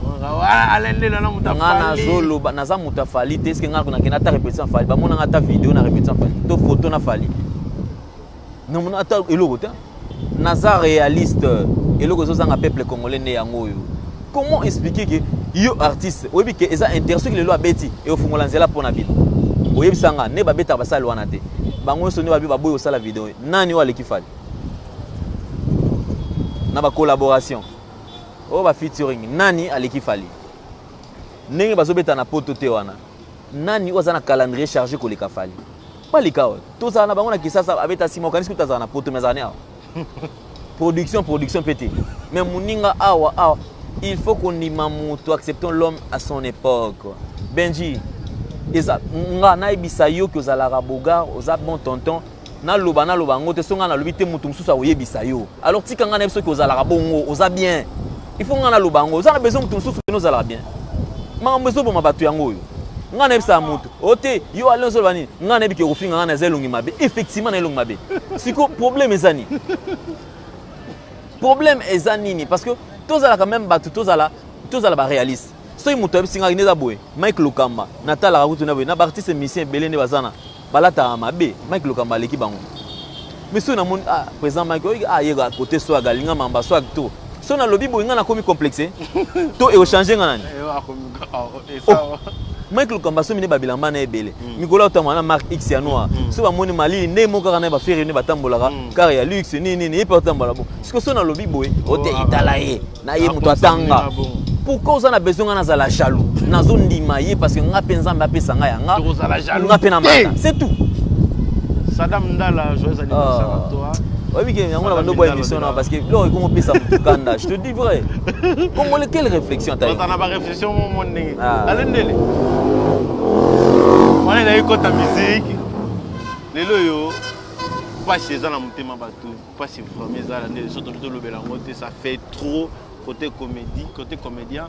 Zolo, naza muta Fally, est-ce que ngana ta répétition Fally, ba mona ta vidéo na répétition Fally, to photo na Fally. Non mona ata eloko ta. Naza réaliste, eloko zo zanga peuple congolais né yango yo. Comment expliquer que yo artiste oyebi ke eza intéressé que le loi beti et au fungola nzela pona bino oyebi sanga ne ba beta ba sala wana te bango so ne ba bi ba boyo sala vidéo nani wa leki Fally na ba collaboration o ba featuring nani aleki Fally ndenge bazo beta na poto te wana nani oza na calendrier chargé ko leka Fally pas leka to za na bango na kisasa abeta sima kanisi kutaza na poto mezane awa production pété mais muninga awa il faut qu'on imamuto acceptons l'homme à son époque. Benji, eza nga na ibisa yo ke ozalaka bogar, oza bon tonton, na loba ngote songa na lobite mutu mususa oyebisa yo. Alors tika nga na biso ke ozalaka bongo, oza bien. Il faut nga na loba ngo, oza na besoin mutu mususu ke ozalaka bien. Ma besoin bon mabatu yango yo. Nga na ibisa mutu. Ote yo alon so bani, nga na bike kofinga nga na zelongi mabe. Effectivement na elongi mabe. Siko problème ezani. Problème ezani parce que tous à la quand même battu tous à la réaliste so il muto bisinga neza boy Mike Lokamba natala ka kutuna boy na artiste musicien belene bazana balata mabe Mike Lokamba leki bango mais so na mon présent Mike yega côté so galinga mamba so to so na lobby boy nga na komi complexe to e o changer nga nani Mike Lokamba so mine babilamba na ebele mikolo otama na marque X ya noa so ba moni mali ne mo kaka na ba faire ne batambolaka car ya luxe nini e portambola bon parce que so na lobby boy ote italaye na ye muto atanga pourquoi on a besoin de la jaloux na zone ndimaye parce que nga penza mba pesa nga ya nga pena mata c'est tout Saddam Ndala joyeux anniversaire à toi. Oui, mais on a une bonne émission parce que là, comment on peut s'appuyer. Je te dis vrai. Comment quelle réflexion t'as eu? On a pas réflexion mon nez. Allez ndele. On est dans côté musique. Les loyo pas chez ça na mutema bato, pas chez vraiment ça la surtout le belangote ça fait trop côté comédie, côté comédien.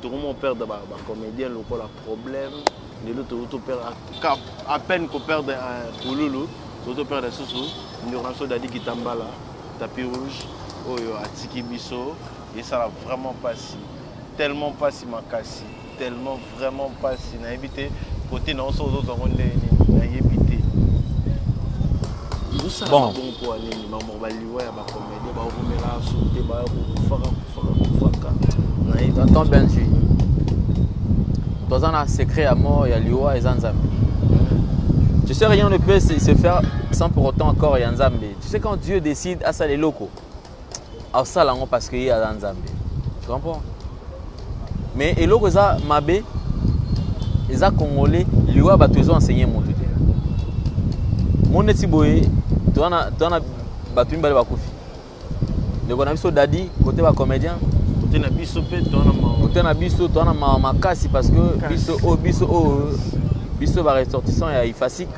Tout le monde perd ba comédien le problème. Les autres perd à peine qu'on perd Pouloulou. Toto père de Soussou, nous avons Dadi Kitambala, tapis rouge, Atiki Bisso, et ça n'a vraiment pas si, tellement pas si makasi, tellement vraiment pas si, n'a évité, côté non, sur d'autres on n'a évité. Bon. Attends Benji, dans un secret à mort, il y a Liwa et Zanzam. Tu sais, rien ne peut se faire sans pour autant encore Yanzambe. Tu sais, quand Dieu décide à ça les locaux, à ça là, parce qu'il y a Yanzambe. Tu comprends? Mais les locaux, ça, Mabé, les Congolais, lui a battu enseigné mon tout. Mon etiboé, tu en as battu une balle à Koufi. Le bon ami Dadi, côté va comédien. Côté na biso pe, tu en as ma casse parce que biso va ressortissant et ifasik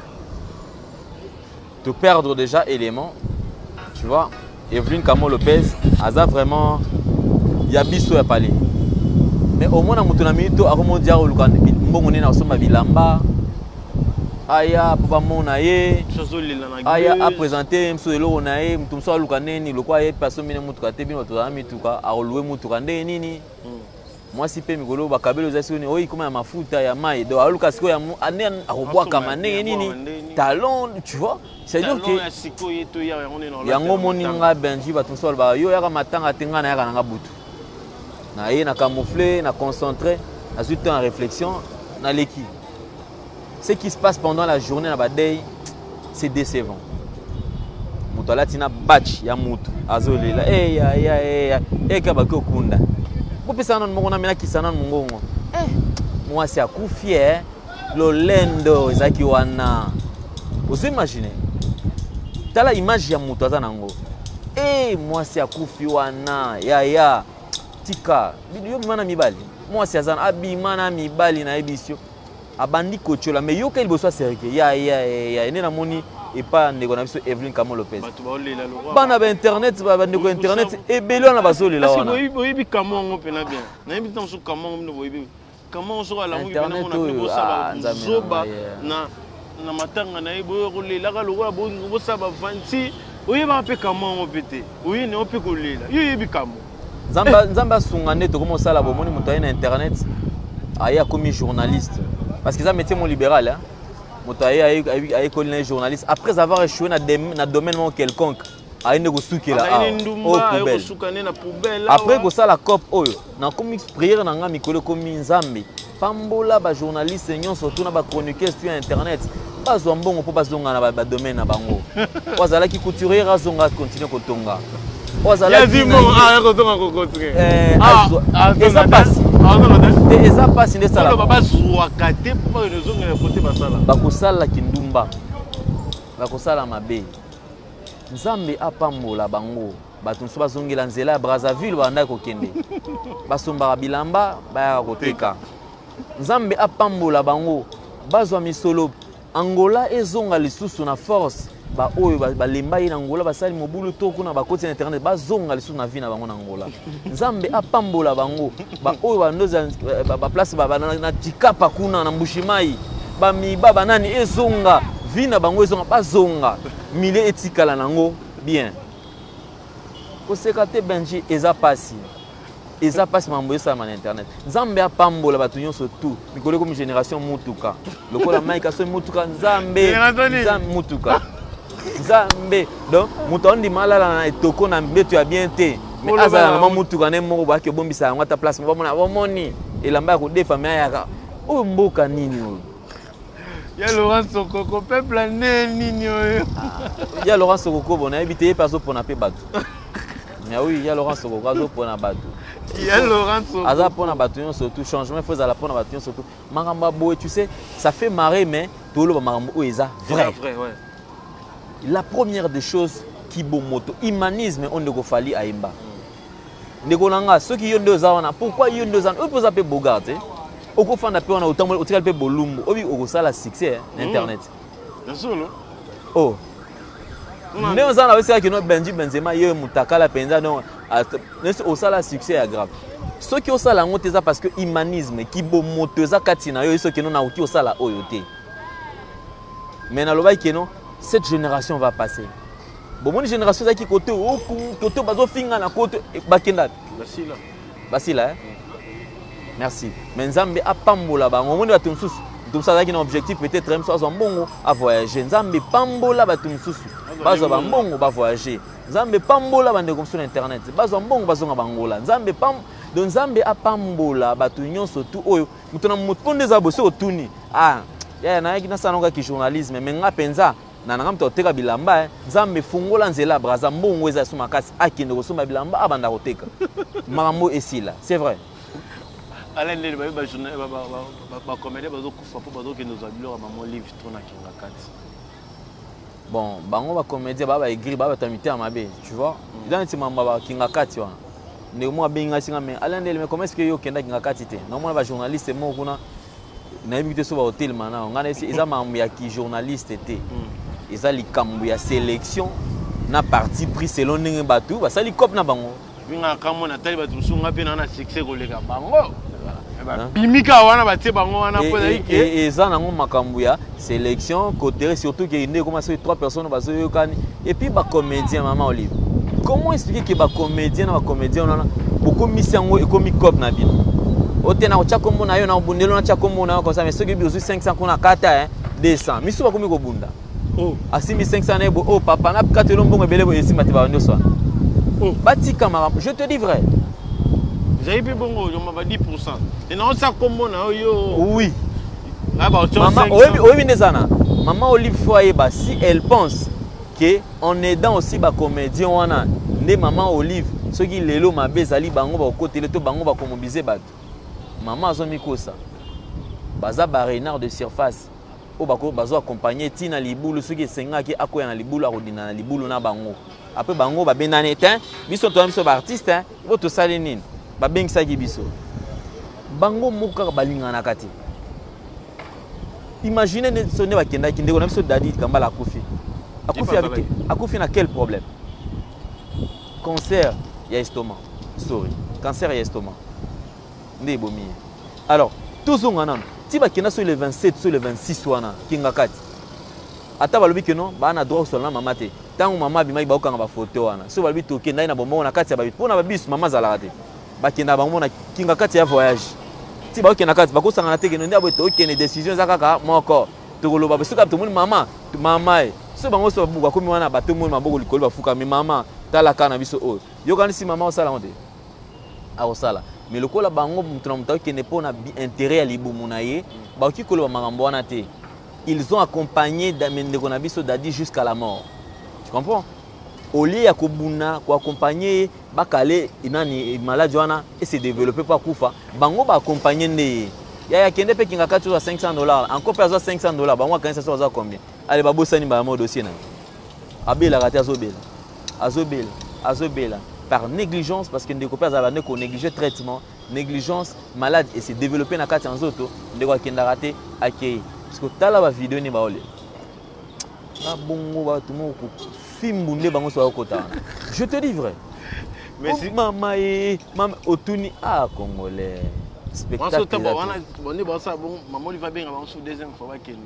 te perdre déjà élément tu vois Evelyne Kamo Lopez aza vraiment ya biso ya palais mais au moins na mutu na minito akomondia oluka mbongo nena osomba bilamba aya papa mona ye aya a présenter mso eloko na ye mutu mso aluka neni lokwa ye paso mine mutuka te bino bato mituka aoluwe mutuka nde nini moi si pe mikolo bakabelo za siko ni oyi koma ya mafuta ya mai do aluka siko ya ane akobwaka manenge nini talon tu vois c'est dire que yango moninga Benji bato so ba yo yaka matanga tenga na yaka na butu na ye na camoufler na concentrer na tout en réflexion na leki ce qui se passe pendant la journée na ba day c'est décevant muto alatina batch ya mutu azolela ya ka bakokunda popesa nan mongo na mena kisana mongongo mwasi akufi lolendo ezaki wana ozo imaginer tala image ya mutu aza nango mwasi akufi wana ya tika yo bimana mibali mwasi azana abimana mibali na ebisio abandi kochola mais yo ka liboso aserike ya ene na moni et pas ndeko na biso Evelyne Kamo Lopez. Bato ba olela lo. Bana ba internet ba ndeko internet e belo na bazolela wana. Parce que boyebi Kamo ngo pena bien. Na yebi tant so Kamo ngo boyebi. Kamo so ala ngo pena ngo na ko saba zoba na matanga na yebo kolela ka lo bo saba vanti. Oyeba pe Kamo ngo pete. Oyi ne ope kolela. Yo yebi Kamo. Nzamba sungane to comment ça la bomoni moto na internet aya comme journaliste parce que ça métier mon libéral hein moto aya comme journaliste après avoir échoué na domaine quelconque aya ne ko soukela après ko ça la cop oyo na comme prière na nga mikolo comme nzambe pambola ba journaliste nyon surtout na ba chroniqueur sur internet bazwa mbongo po bazonga na ba domaine na bango wazala ki couturier azonga continuer kotonga eza pasi nde sala bakosala kindumba bakosala mabe nzambe apambola bango bato mosusu bazongela nzela ya Brazzaville bandaki kokende basombaka bilamba bayaka koteka nzambe apambola bango bazwa misolo Angola ezonga lisusu na force ba oyo balemba ye na Angola basali mobulu to kuna bakoti na internet bazonga lisusu na vie na bango na Angola nzambe apambola bango ba oyo bandoza ba place na tikapa kuna na mbushimai ba miba banani ezonga vie na bango ezonga bazonga mile etikala nango bien koseka te benji eza pasi mambo esala na internet nzambe apambola bato nyonso tu mikolo comme génération mutuka lokola maika so mutuka nzambe mutuka nzambe donc moto ndi malala na etoko na mbeto ya bien te mais azala na mutuka ne moko ba ke bombisa yango ta place mo mona bomoni elamba ya kodefa me ayaka oyo mboka nini oyo ya Laurent Sokoko peuple nini oyo ya Laurent Sokoko bona ebite paso pona pe bato mais oui ya Laurent Sokoko azo pona bato ya Laurent Sokoko aza pona bato nyonso surtout changement faut ala pona bato nyonso surtout makamba boye tu sais ça fait marrer mais tolo ba makambo oyo eza vrai ouais. La première des choses qui bomoto humanisme on ne fali aimba ndeko nanga ceux qui yonde ozana pourquoi yonde ozana eux posa pe bogarde oko fanda pe on a autant otikal pe bolumbu obi oko sala succès internet bien sûr non oh ne ozana aussi que no Benji Benzema ye mutakala penza non au sala succès est grave ceux qui osala ngote ça parce que humanisme qui bomoto za katina yo ceux qui non na uti osala oyote mais na loba que non cette génération va passer. Bon, mon génération qui côté côté bazo finga na côté bakenda. Basila. Merci. Mais Nzambe apambola ba ngomoni bato msusu. Tout ça qui un objectif peut-être même soit mbongo à voyager. Nzambe pambola bato msusu. Bazo ba mbongo ba voyager. Nzambe pambola bande comme sur internet. Bazo mbongo bazonga bangola. Nzambe pam donc Nzambe apambola bato nyonso tout oyo. Mutona mutonde za boso otuni. Ah, ya na yaki na sanoka ki journalisme mais nga penza na ngam to teka bilamba nzambe fungola nzela braza mbongo eza suma kasi akende ko suma bilamba abanda koteka makambo esila c'est vrai Alain Ndele ba journée ba comédie bazo kufa po bazo kendo za biloko mamo livre to na kinga kati bon bango ba comédie ba écrit ba tamité amabe tu vois dans ti mamba ba kinga kati wana ne mo benga singa mais Alain Ndele mais comment est-ce que yo kenda kinga kati te non mo ba journaliste mo kuna na ebité so ba hotel mana ngana eza mambo ya ki journaliste te eza likambo ya sélection na parti pris selon ndenge bato basali cop na bango binga kamo na tali bato sunga pe na succès koleka bango bimika wana batie bango wana po na ike eza nango makambo ya sélection côté surtout que ndé comment ça 3 personnes bazo yokani et puis ba comédien maman Olive comment expliquer que ba comédien na ba comédien on a beaucoup mis yango ekomi cop na bino otena ochakombo na yo na bundelo na chakombo na comme ça mais ceux qui besoin 500 kuna kata 200 misu ba komi ko bunda oh asimi 500 nebo oh papa na katelo mbongo ebele bo esima te ba ndoso oh batika makambo je te dis vrai j'ai pu bongo yo ma 10% et non ça kombo na yo oui maman oui ndezana maman Olive Foyer ba si elle pense que en aidant aussi ba comédien wana nde maman Olive ceux qui lelo mabezali bango ba kotele to bango ba komobiliser bato maman azomi kosa baza ba renard de surface o bako bazo accompagner tina libulu soki esengaki akoya na libulu akodina na libulu na bango après bango ba benane te biso to biso ba artiste hein bo to sali nini ba bengisaki biso bango moka balingana kati imaginez ne sonne bakendaki ndeko na biso Dadi Kambala kufi Akufi na quel problème? Cancer, il y a estomac. Sorry. Cancer, il y a estomac. Ndebomi. Alors, tous on en a. Si tu es sur le 27, sur le 26, kinga kati. Ata balobi que non, ba na droit sur la maman te. Tant maman bima ba okanga ba photo wana. So balobi toke ndai na bombo na kati ya ba pona ba bis maman zala te. Ba kenda bango na kinga kati ya voyage. Si ba okena kati ba ko sanga na te ke ndia bo toke ne décision za kaka moko. To koloba ba suka to moni mama, to mama e. So bango so ba komi wana ba to moni maboko likolo ba fuka mi mama tala kana biso o. Yo kana si mama osala onte. A osala. Mais le kola bango mutuna mutao ke ne pona intérêt à libumu na ye, ba ki koloba makambo wana te. Ils ont accompagné Mendekonabiso Dadi jusqu'à la mort. Tu comprends? Au lieu de accompagner Bakale, il malade et se développer par Koufa, Bango va accompagner. Il y a quelqu'un qui a $500. Encore personne $500. Bango quand ça soit combien? Allez, Babo Sani Bamo dossier. Abel a raté Azobela. Par négligence, parce que ne copains à l'année qu'on néglige traitement, négligence, malade et se développer dans la carte en zoto, ne doit qu'il a raté accueilli. Parce que tu as la vidéo ni baole. Ah bon, tout le monde film bundé bango sur kota. Je te dis vrai. Mais si maman et maman otuni ah congolais. Spectacle. Maman lui va bien avant sous deuxième fois kende.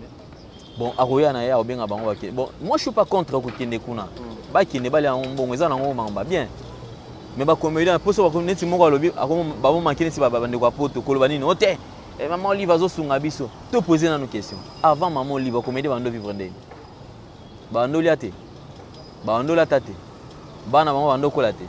Bon, akoya na ya obenga bango ba kende. Bon, moi je suis pas contre ko kende kuna. Ba kende ba la mbongo eza na ngo mamba bien. Mais ba comédien pour ça ba neti moko alobi ako ba mo manquer neti ba bande kwa poto koloba nini ote. Et maman Olive a sunga biso. Te poser une question. Avant maman Olive, combien de bando vivre ndeni? Bando liate. Bando la tate. Bana maman bando kolate.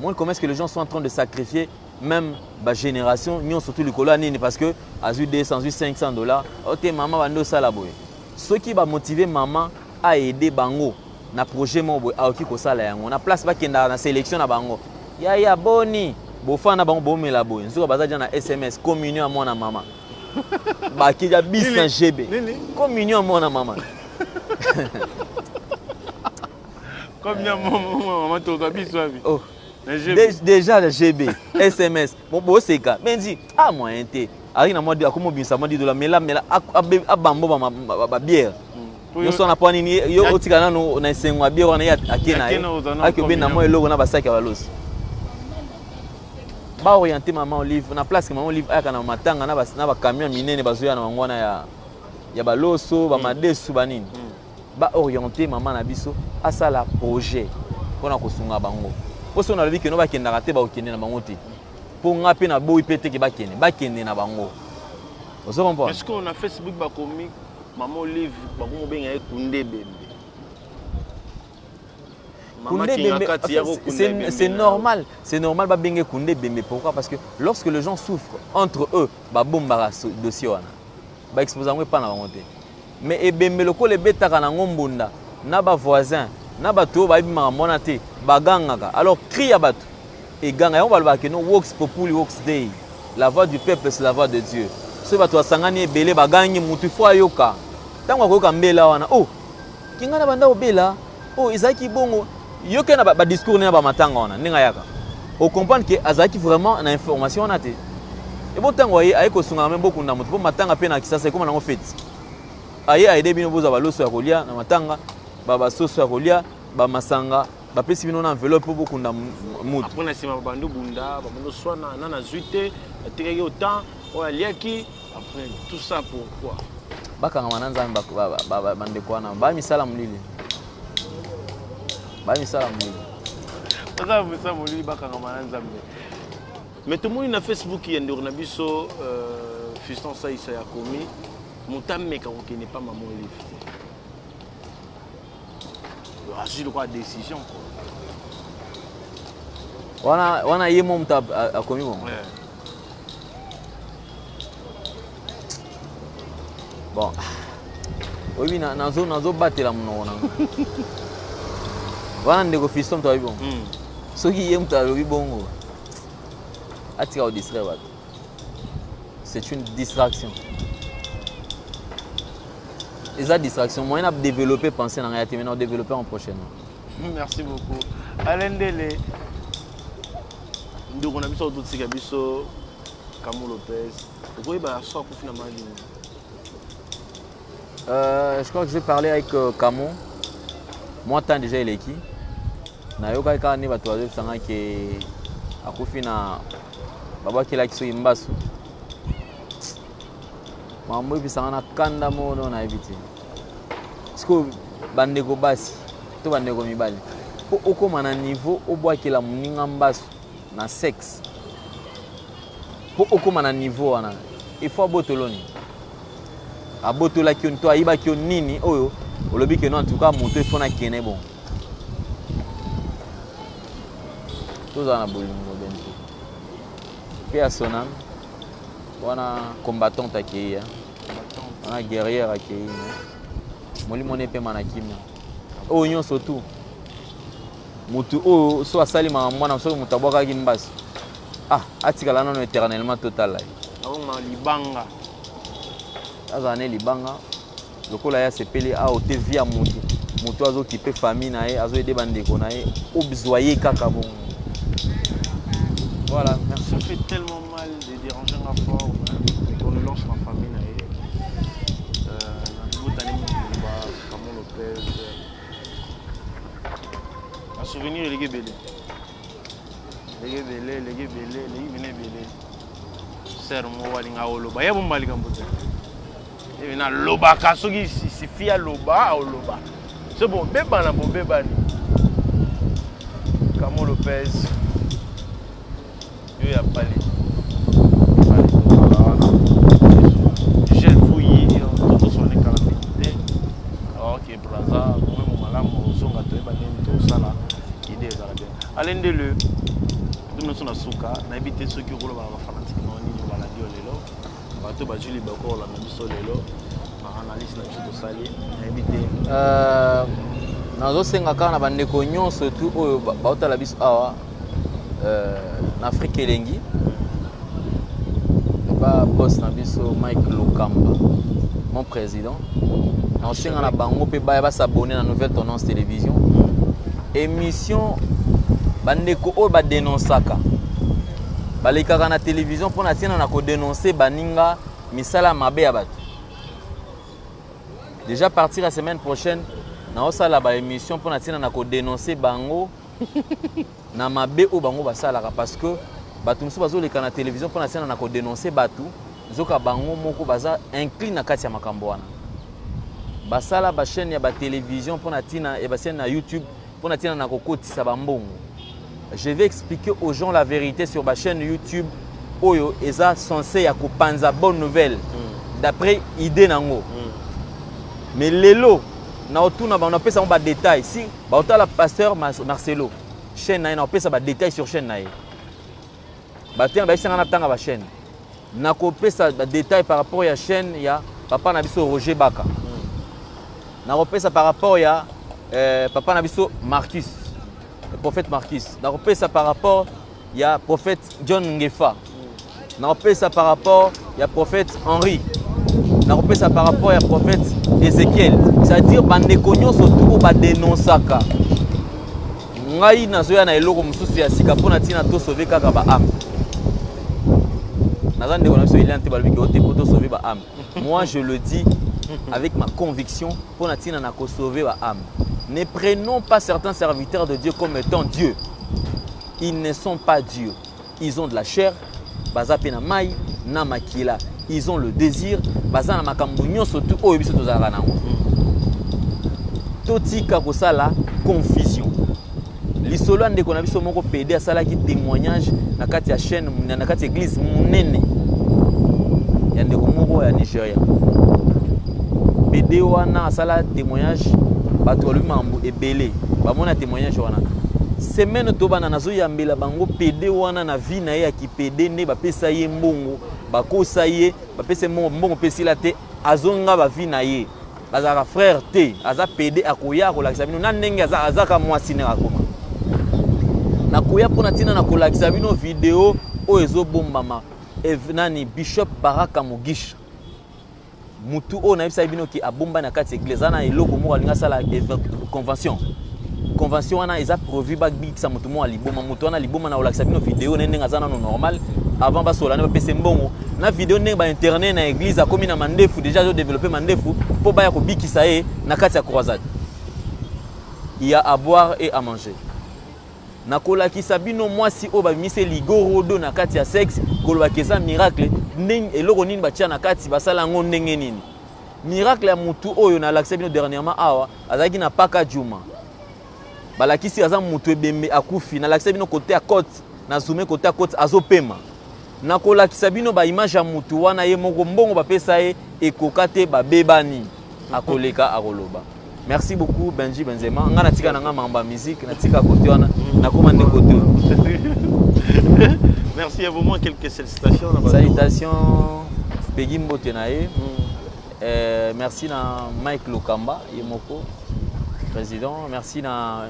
Moi, comment est-ce que les gens sont en train de sacrifier même la génération, nous surtout le colonne parce que à 200, $500. Ok, maman bando sala boy. Ce qui va motiver maman à aider bango na projet mo boy a oki ko sala yango. Na place ba kenda na sélection na bango. Ya boni. Bofana bango bomela boy nzuka bazaja na SMS communion à mon maman ba kija bis 100 GB communion à mon maman communion maman to ka bis wabi oh déjà le GB SMS bon bo seka benzi ah moyen te ari na modi akomo bisa modi $1 mela abambo ba bière yo sona poni ni yo otika na na sengwa bière wana ya akena akyo na mo eloko na basaki balosi. Ba orienter maman Olive na place que maman Olive aka na matanga na ba camion minene bazoya na ngwana ya baloso ba madesu banini ba orienter maman na biso asala projet pona kosunga bango poso na lobi ke no ba kenda kate ba okende na bango te po ngapi na boyi pete ke ba kende na bango ozo comprendre. Est-ce qu'on a Facebook ba komi maman Olive ba ko benga e kunde bembe. C'est normal, bah bengue Koundé Bembe. Pourquoi? Parce que lorsque les gens souffrent entre eux, bah bomba dossier wana, bah exposant pas na monter. Mais et Bembe le col beta kana ngombunda, na ba voisin, na ba to ba bima monate, ba gangaka. Alors crie à batu. Et ganga on va le ba que no works populi works day. La voix du peuple c'est la voix de Dieu. Ce ba to sangani belé ba gangi mutu fo ayoka. Tango ko ka mbela wana. Oh, kinga na banda obela. Oh, izaki bongo. Yo ke na ba discours na ba matanga wana ninga yaka o comprendre que azaki vraiment na information na te e bon tango ay ko sunga même beaucoup na moto po matanga pe na kisasa comme na ngo fete aye aide bino boza baloso ya kolia na matanga ba soso ya kolia ba masanga ba pesi bino na enveloppe po beaucoup na moto après na sima ba bandu bunda ba bando swana na zuite atikaki autant o aliaki après tout ça pourquoi bakanga mananza ba bande kwa na ba misala mulili. Mais tout le monde na Facebook il y a un biso fiston ça il s'est commis montam mais quand on n'est pas maman Olive. Je dois décision quoi. Wana yé mon tab a commis bon. Bon. Oui nazo battre la mon Wana ndeko fiston to bon. Soki yem ta lobi bongo. Atika au distraire bato. C'est une distraction. Et ça distraction, moi on a développé penser dans réalité maintenant développer en prochainement. Merci beaucoup. Alain Dele. Nous on a biso tout sika biso Camou Lopez. Okoyi ba so ko finalement Je crois que j'ai parlé avec Camo. Moi, tant déjà il est qui. Nayoka quand on est bateau avec ça qui a couffé na baba qui l'a qui soit imbasso. Mambo puis ça na kanda mo non na éviter. Parce que bandeko basi, to bandeko mibali. Po okoma na niveau oboa ki la muninga mbasso na sexe. Po okoma na niveau wana, il faut abotoloni. Abotola ki on to ayiba ki on nini oyo. Olobi que non, en tout cas, mon téléphone a kene bon. Tout ça, on a boulé. Puis à son âme, on a combattante à qui, on a guerrière à qui. Moli mon épée manakim. Oh, yon surtout. Mutu oh, soit sali ma mwana soit mutaboka kimbas. Ah, atikala non éternellement total là. Ah, on libanga. Azane libanga. Lokola ya sepeli a ote via moto azo kipe famille na ye azo aider bandeko na ye obzoyer kaka bon. Voilà, merci. Ça fait tellement mal de déranger ma forme. On le lance ma famille na ye. Vous allez me Camon Lopez. Un souvenir les gars belé. Les gars belé. Serre mo walinga oloba. Ya bomba likambote. Et na loba kasogi suffit à loba au loba. C'est bon, bébé na bon bébé. Camon Lopez. Yo ya pali. J'ai fouillé tout son calamité. OK, Braza, moi malamu zonga to eba nento sala idée za bien. Alende le nous sommes suka na habité ceux qui roulent ba fanatiquement ni wala dio lelo. Bato bajuli bako la biso lelo. Analyse na biso to sali na habité. Nazo senga kana bandeko nyonso tu oyo baota la biso awa en Afrique elengi. Ba boss na biso Mike Lokamba, mon président. Na senga na bango pe ba s'abonner na Nouvelle Tendance Télévision. Émission bandeko oyo ba dénonçaka. Balekaka na télévision pour na tina na ko dénoncer baninga misala mabe ya bato. Déjà à partir la semaine prochaine, na osala ba émission pour na tina na ko dénoncer bango na mabe o bango basalaka parce que bato musu bazoleka na télévision pour na tina na ko dénoncer bato zoka bango moko baza incline na kati ya makambo wana. Basala ba chaîne ya ba télévision pour na tina et ba chaîne na YouTube pour na tina na ko kotisa bambongo. Je vais expliquer aux gens la vérité sur ma chaîne YouTube. Oyo eza censé ya kopanza bonne nouvelle d'après idée nango. Mais lelo na otuna ba on appelle ça un détail. Si ba otala pasteur Marcelo chaîne na on ba détail sur chaîne na. Ba tena ba isanga na tanga ba chaîne. Na ko pesa ba détail par rapport ya chaîne ya papa na biso Roger Baka. Na ko pesa par rapport ya papa na biso Marcus. Le prophète Marcus. On repère ça par rapport, il y a le prophète John Ngefa. On repère ça par rapport, il y a le prophète Henri. On repère ça par rapport, il y a le prophète Ézéchiel. C'est-à-dire, bandekogno surtout ba dénonçaka. Ngai nazoya na eloko mususu ya sika pona tina to sauver kaka ba âme. Nazande kona biso ilante balbi ke ote poto sauver ba âme. Moi je le dis avec ma conviction pona tina na ko sauver ba âme. Ne prenons pas certains serviteurs de Dieu comme étant Dieu. Ils ne sont pas Dieu. Ils ont de la chair. Bazapena mai na makila. Ils ont le désir. Bazana makambo nyonso tu oyo biso tozalaka nango. Totika kosala confusion. Lisolo ndeko na biso moko PD asala ki témoignage na kati ya chaîne na kati église munene. Ya ndeko moko ya Nigeria. PD wana asala témoignage bato lui mambo ebele ba mona témoignage wana semaine to bana nazo yambela bango PD wana na vie na ye ya ki PD ne ba pesa ye mbongo ba kosa ye ba pesa mbongo pesi la te azonga ba vie na ye bazaka frère te aza PD akoya ko lakisa bino na ndenge azaka mwasi ne akoma na koya pona tina na ko lakisa bino vidéo o ezo bombama nani Bishop Baraka Mugisha mutu o na bisa bino ki abomba na kati église ana eloko mo alinga sala convention wana eza provi ba bikisa mutu mo aliboma mutu wana liboma na olakisa bino vidéo nende ngazana no normal avant ba sola ne ba pese mbongo na vidéo ndenge ba internet na église akomi na mandefu déjà zo développer mandefu po ba ya ko bikisa ye na kati ya croisade. Il y a à boire et à manger. Nakolakisa bino mwasi o ba mise ligorodo na kati ya sexe kolobaki eza miracle ndenge eloko nini batia na kati basala ngo ndenge nini. Miracle ya mutu oyo na lakisa bino dernièrement awa azaki na paka juma. Balakisi aza mutu ebembe akufi na lakisa bino côté à côte na zoomé côté à côte azopema. Nakolakisa bino ba image ya mutu wana ye moko mbongo bapesa ye ekokate babebani akoleka akoloba. Merci beaucoup Benji Benzema. Nga natika nanga mamba musique natika côté wana nakoma nde côté. Merci à vous moi quelques salutations. Salutations Peggy Mbote na ye. Merci na Mike Lokamba Yemoko président. Merci na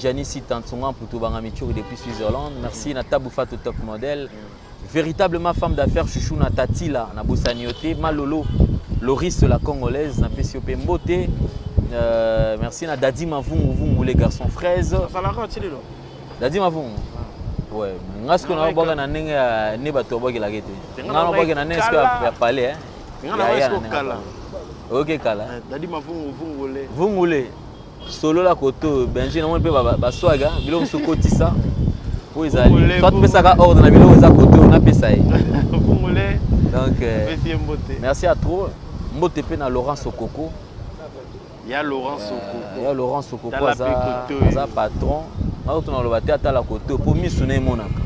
Janice Tantsonga pour tout Bangamichou depuis Switzerland. Merci na Tabou Fatou top modèle. Véritablement femme d'affaires chouchou na Tatila na Bosanioté Malolo Loris la congolaise na PCOP Mbote. Merci na Dadi Mavungu les garçons fraises. Ça la rend là. Dadi Mavungu. Ouais, ngasko na boga na nenga ne bato boga la gete. Ngana boga na nenga ya parler hein. Ok kala. Dadi Mavungu vungule. Vungule. Solo la koto Benji na mo pe ba swaga biloko sokotisa. Po ezali. Toi pesa ka ordre na biloko za koto na pesa ye. Vungule. Donc merci à trop. Mbote pe na Laurent Sokoko. Il y a Laurent Sokoko. Il y a Laurent Sokoko za patron. Auto na lobate atala koto po misune monaka.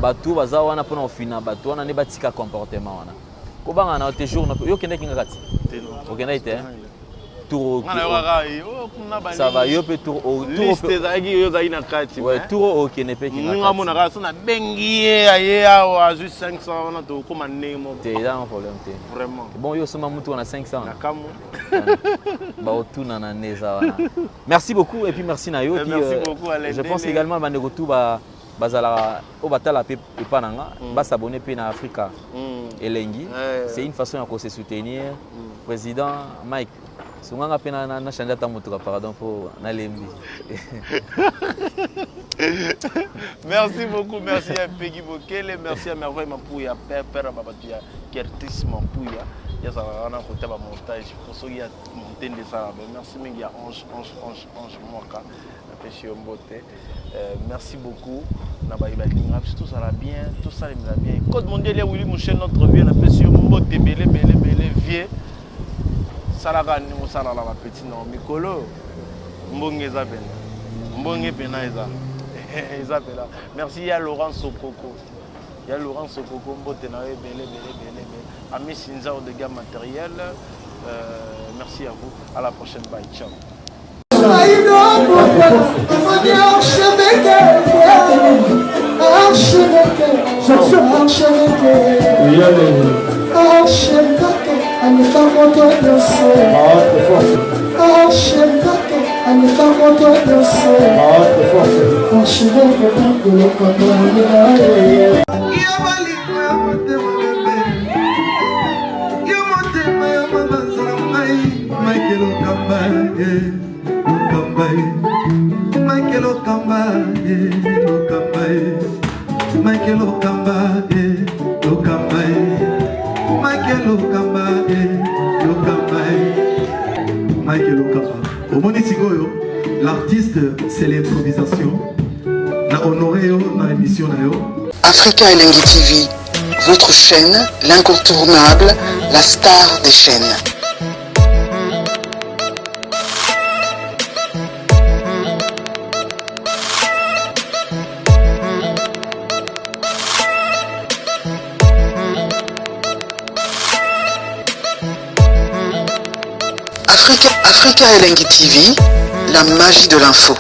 Batu baza wana pona ofina batu wana ne batika comportement wana. Ko banga na te jour yo kende kinga kati. Okenda ite. Tour ça va yo pe tour au tour yo za ina kati. Ouais, tour au kende pe kinga. Nga mona ka sona bengi aye awa ju 500 wana to koma nemo. Te da un problème te. Vraiment. Bon yo soma mutu na 500. Na kamu. Ba otuna na neza wana. Merci beaucoup et puis merci na yo puis beaucoup à je pense également ba negotu ba bazala o batala pe pananga ba s'abonner pe na Africa elengi. C'est une façon de se soutenir. Président Mike Sunganga pe na chanja ta moto pardon pour na lembi. Merci beaucoup, merci à Peggy Bokele, merci à Merveille Mampouya, Père Babatia, Kertis Mampouya. Il y a ça, on a côté ma montage, pour ceux qui ont monté des salades. Merci, mais il y a Ange Moka, Pêche Mbote. Merci beaucoup. Tout ça va bien, tout ça va bien. Code mondial, oui, mon cher, notre vie, la Pêche Mbote, belé, vieux. Salaga, nous sommes là, petit nom, Mikolo, Mbonge Zabena, Mbonge Benaïza. Merci à Laurent Sokoko. Il y a Laurent Sokoko, Mbotenawe, belé. Ami Sinza au dégâts matériels. Merci à vous. À la prochaine. Bye. Ciao. L'artiste, c'est l'improvisation. Na honoré na émission na yo. Africa Elengi TV, votre chaîne, l'incontournable, la star des chaînes. Africa Elengi TV, la magie de l'info.